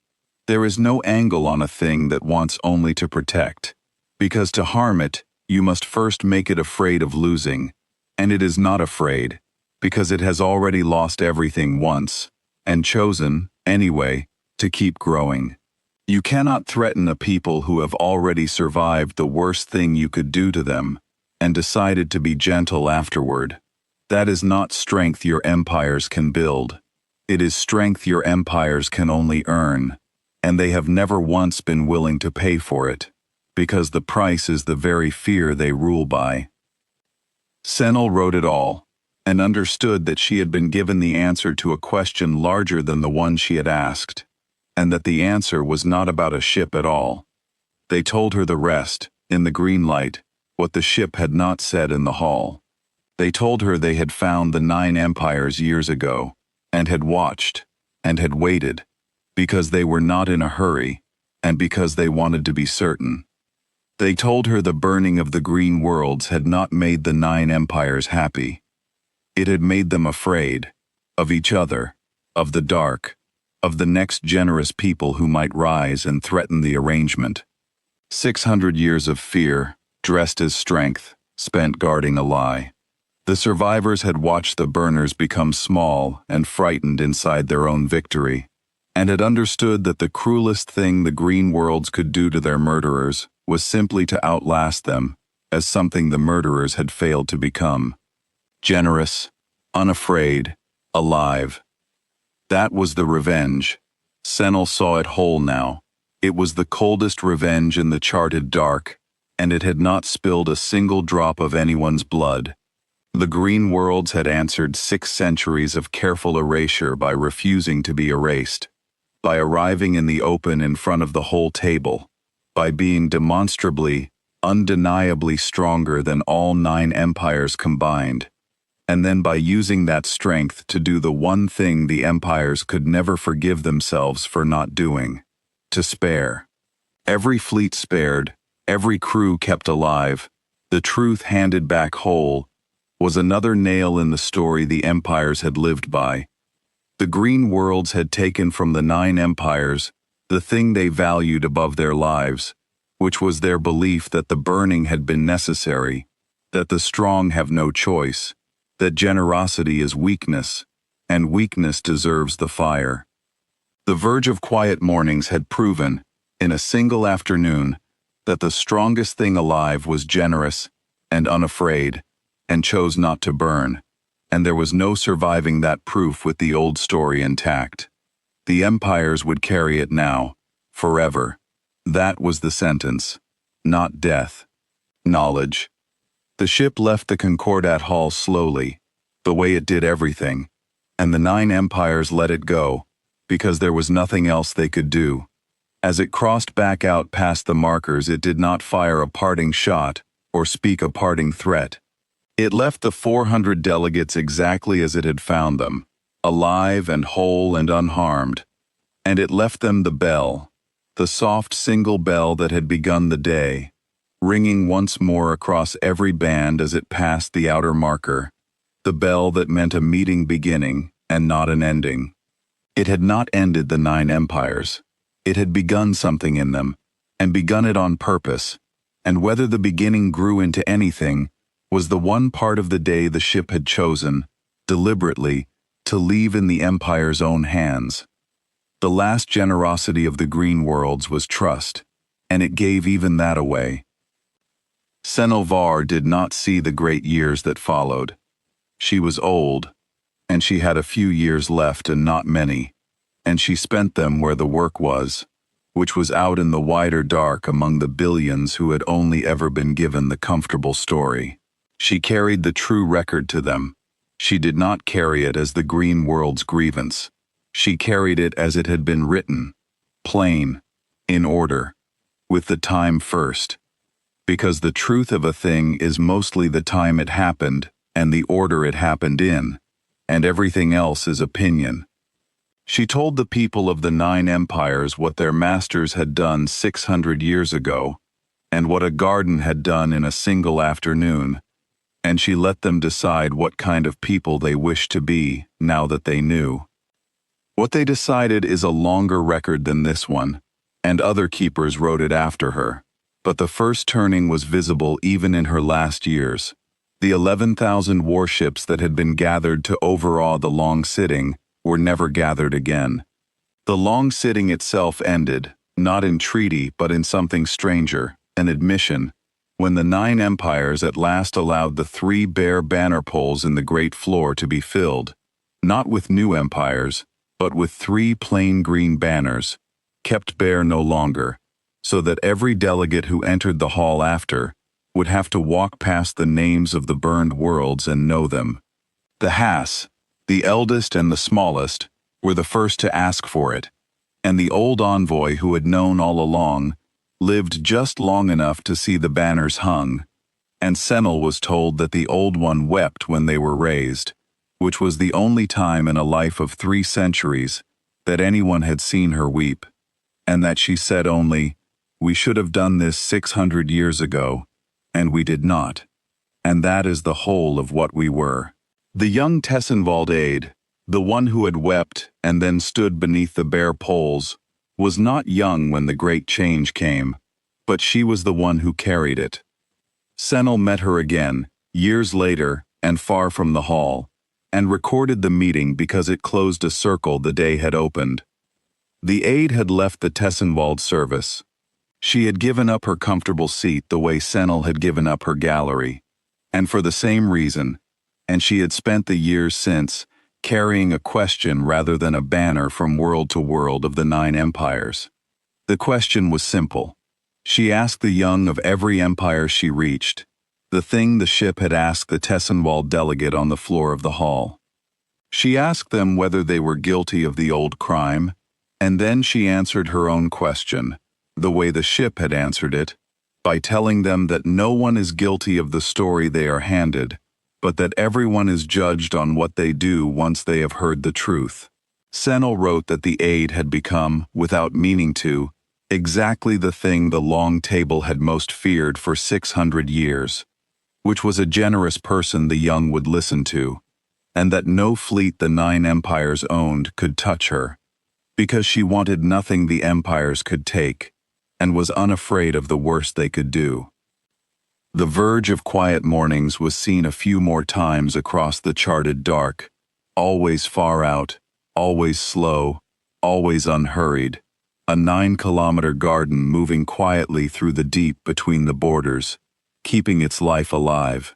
There is no angle on a thing that wants only to protect. Because to harm it, you must first make it afraid of losing. And it is not afraid, because it has already lost everything once, and chosen, anyway, to keep growing. You cannot threaten a people who have already survived the worst thing you could do to them, and decided to be gentle afterward. That is not strength your empires can build. It is strength your empires can only earn, and they have never once been willing to pay for it, because the price is the very fear they rule by." Senel wrote it all, and understood that she had been given the answer to a question larger than the one she had asked, and that the answer was not about a ship at all. They told her the rest, in the green light, what the ship had not said in the hall. They told her they had found the 9 empires years ago, and had watched, and had waited, because they were not in a hurry, and because they wanted to be certain. They told her the burning of the green worlds had not made the 9 empires happy. It had made them afraid, of each other, of the dark, of the next generous people who might rise and threaten the arrangement. 600 years of fear, dressed as strength, spent guarding a lie. The survivors had watched the burners become small and frightened inside their own victory, and had understood that the cruelest thing the green worlds could do to their murderers was simply to outlast them, as something the murderers had failed to become. Generous, unafraid, alive. That was the revenge. Senel saw it whole now. It was the coldest revenge in the charted dark, and it had not spilled a single drop of anyone's blood. The green worlds had answered 6 centuries of careful erasure by refusing to be erased, by arriving in the open in front of the whole table, by being demonstrably, undeniably stronger than all 9 empires combined, and then by using that strength to do the one thing the empires could never forgive themselves for not doing: to spare. Every fleet spared, every crew kept alive, the truth handed back whole, was another nail in the story the empires had lived by. The green worlds had taken from the 9 empires the thing they valued above their lives, which was their belief that the burning had been necessary, that the strong have no choice, that generosity is weakness, and weakness deserves the fire. The verge of quiet mornings had proven, in a single afternoon, that the strongest thing alive was generous and unafraid, and chose not to burn, and there was no surviving that proof with the old story intact. The empires would carry it now, forever. That was the sentence. Not death. Knowledge. The ship left the Concordat Hall slowly, the way it did everything, and the 9 empires let it go, because there was nothing else they could do. As it crossed back out past the markers, it did not fire a parting shot or speak a parting threat. It left the 400 delegates exactly as it had found them, alive and whole and unharmed, and it left them the bell, the soft single bell that had begun the day, ringing once more across every band as it passed the outer marker, the bell that meant a meeting beginning and not an ending. It had not ended the 9 empires. It had begun something in them, and begun it on purpose, and whether the beginning grew into anything was the one part of the day the ship had chosen, deliberately, to leave in the Empire's own hands. The last generosity of the green worlds was trust, and it gave even that away. Var did not see the great years that followed. She was old, and she had a few years left and not many, and she spent them where the work was, which was out in the wider dark among the billions who had only ever been given the comfortable story. She carried the true record to them. She did not carry it as the green world's grievance. She carried it as it had been written, plain, in order, with the time first. Because the truth of a thing is mostly the time it happened and the order it happened in, and everything else is opinion. She told the people of the 9 empires what their masters had done 600 years ago, and what a garden had done in a single afternoon, and she let them decide what kind of people they wished to be now that they knew. What they decided is a longer record than this one, and other keepers wrote it after her, but the first turning was visible even in her last years. The 11,000 warships that had been gathered to overawe the long sitting were never gathered again. The long sitting itself ended, not in treaty but in something stranger, an admission, when the 9 empires at last allowed the 3 bare banner poles in the great floor to be filled, not with new empires, but with 3 plain green banners, kept bare no longer, so that every delegate who entered the hall after would have to walk past the names of the burned worlds and know them. The Hass, the eldest and the smallest, were the first to ask for it, and the old envoy who had known all along lived just long enough to see the banners hung, and Senel was told that the old one wept when they were raised, which was the only time in a life of 3 centuries that anyone had seen her weep, and that she said only, "We should have done this 600 years ago, and we did not, and that is the whole of what we were." The young Tessenwald aide, the one who had wept and then stood beneath the bare poles, was not young when the great change came, but she was the one who carried it. Senel met her again, years later and far from the hall, and recorded the meeting because it closed a circle the day had opened. The aide had left the Tessenwald service. She had given up her comfortable seat the way Senel had given up her gallery, and for the same reason, and she had spent the years since carrying a question rather than a banner from world to world of the 9 empires. The question was simple. She asked the young of every empire she reached, the thing the ship had asked the Tessenwald delegate on the floor of the hall. She asked them whether they were guilty of the old crime, and then she answered her own question, the way the ship had answered it, by telling them that no one is guilty of the story they are handed, but that everyone is judged on what they do once they have heard the truth. Senel wrote that the aide had become, without meaning to, exactly the thing the long table had most feared for 600 years, which was a generous person the young would listen to, and that no fleet the 9 empires owned could touch her, because she wanted nothing the empires could take, and was unafraid of the worst they could do. The verge of quiet mornings was seen a few more times across the charted dark, always far out, always slow, always unhurried, a 9-kilometer garden moving quietly through the deep between the borders, keeping its life alive.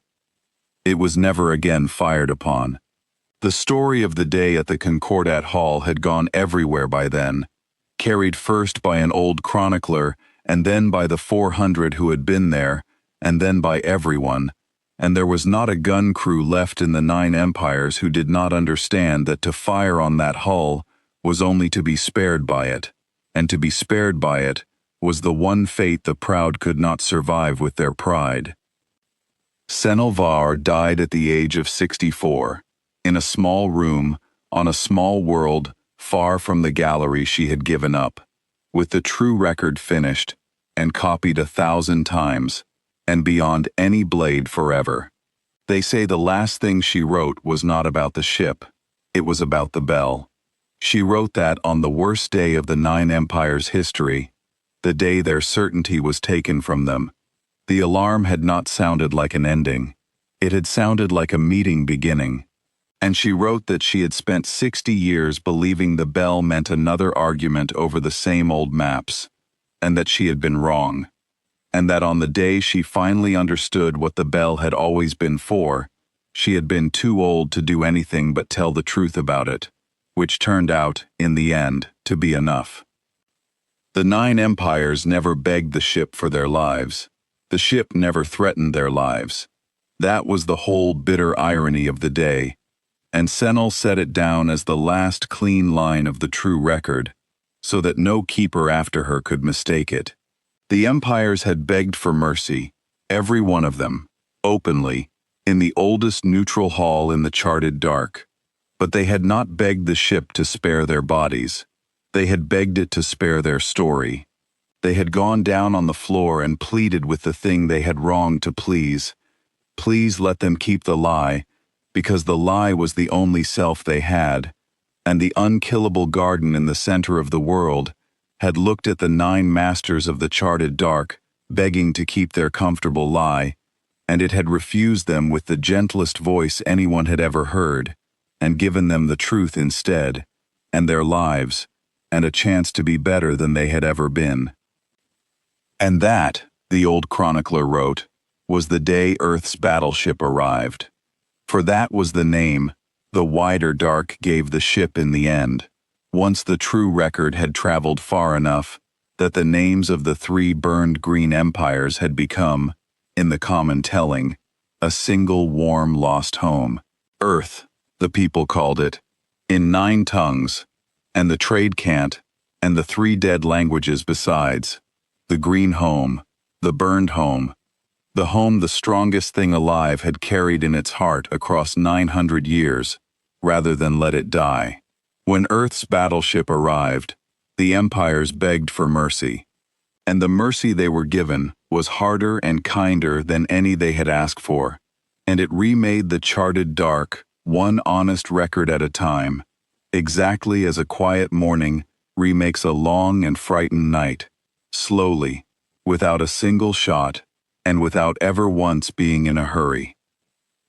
It was never again fired upon. The story of the day at the Concordat Hall had gone everywhere by then, carried first by an old chronicler, and then by the 400 who had been there, and then by everyone, and there was not a gun crew left in the 9 empires who did not understand that to fire on that hull was only to be spared by it, and to be spared by it was the one fate the proud could not survive with their pride. Senelvar died at the age of 64, in a small room, on a small world, far from the gallery she had given up, with the true record finished, and copied 1,000 times, and beyond any blade forever. They say the last thing she wrote was not about the ship, it was about the bell. She wrote that on the worst day of the 9 empires' history, the day their certainty was taken from them. The alarm had not sounded like an ending. It had sounded like a meeting beginning. And she wrote that she had spent 60 years believing the bell meant another argument over the same old maps, and that she had been wrong, and that on the day she finally understood what the bell had always been for, she had been too old to do anything but tell the truth about it, which turned out, in the end, to be enough. The 9 empires never begged the ship for their lives. The ship never threatened their lives. That was the whole bitter irony of the day, and Senel set it down as the last clean line of the true record, so that no keeper after her could mistake it. The empires had begged for mercy, every one of them, openly, in the oldest neutral hall in the charted dark. But they had not begged the ship to spare their bodies. They had begged it to spare their story. They had gone down on the floor and pleaded with the thing they had wronged to please. Please let them keep the lie, because the lie was the only self they had, and the unkillable garden in the center of the world had looked at the 9 masters of the charted dark, begging to keep their comfortable lie, and it had refused them with the gentlest voice anyone had ever heard, and given them the truth instead, and their lives, and a chance to be better than they had ever been. And that, the old chronicler wrote, was the day Earth's battleship arrived. For that was the name the wider dark gave the ship in the end, once the true record had traveled far enough that the names of the 3 burned green empires had become, in the common telling, a single warm lost home. Earth, the people called it, in 9 tongues, and the trade cant, and the 3 dead languages besides. The green home, the burned home, the home the strongest thing alive had carried in its heart across 900 years, rather than let it die. When Earth's battleship arrived, the empires begged for mercy, and the mercy they were given was harder and kinder than any they had asked for, and it remade the charted dark, one honest record at a time, exactly as a quiet morning remakes a long and frightened night, slowly, without a single shot, and without ever once being in a hurry.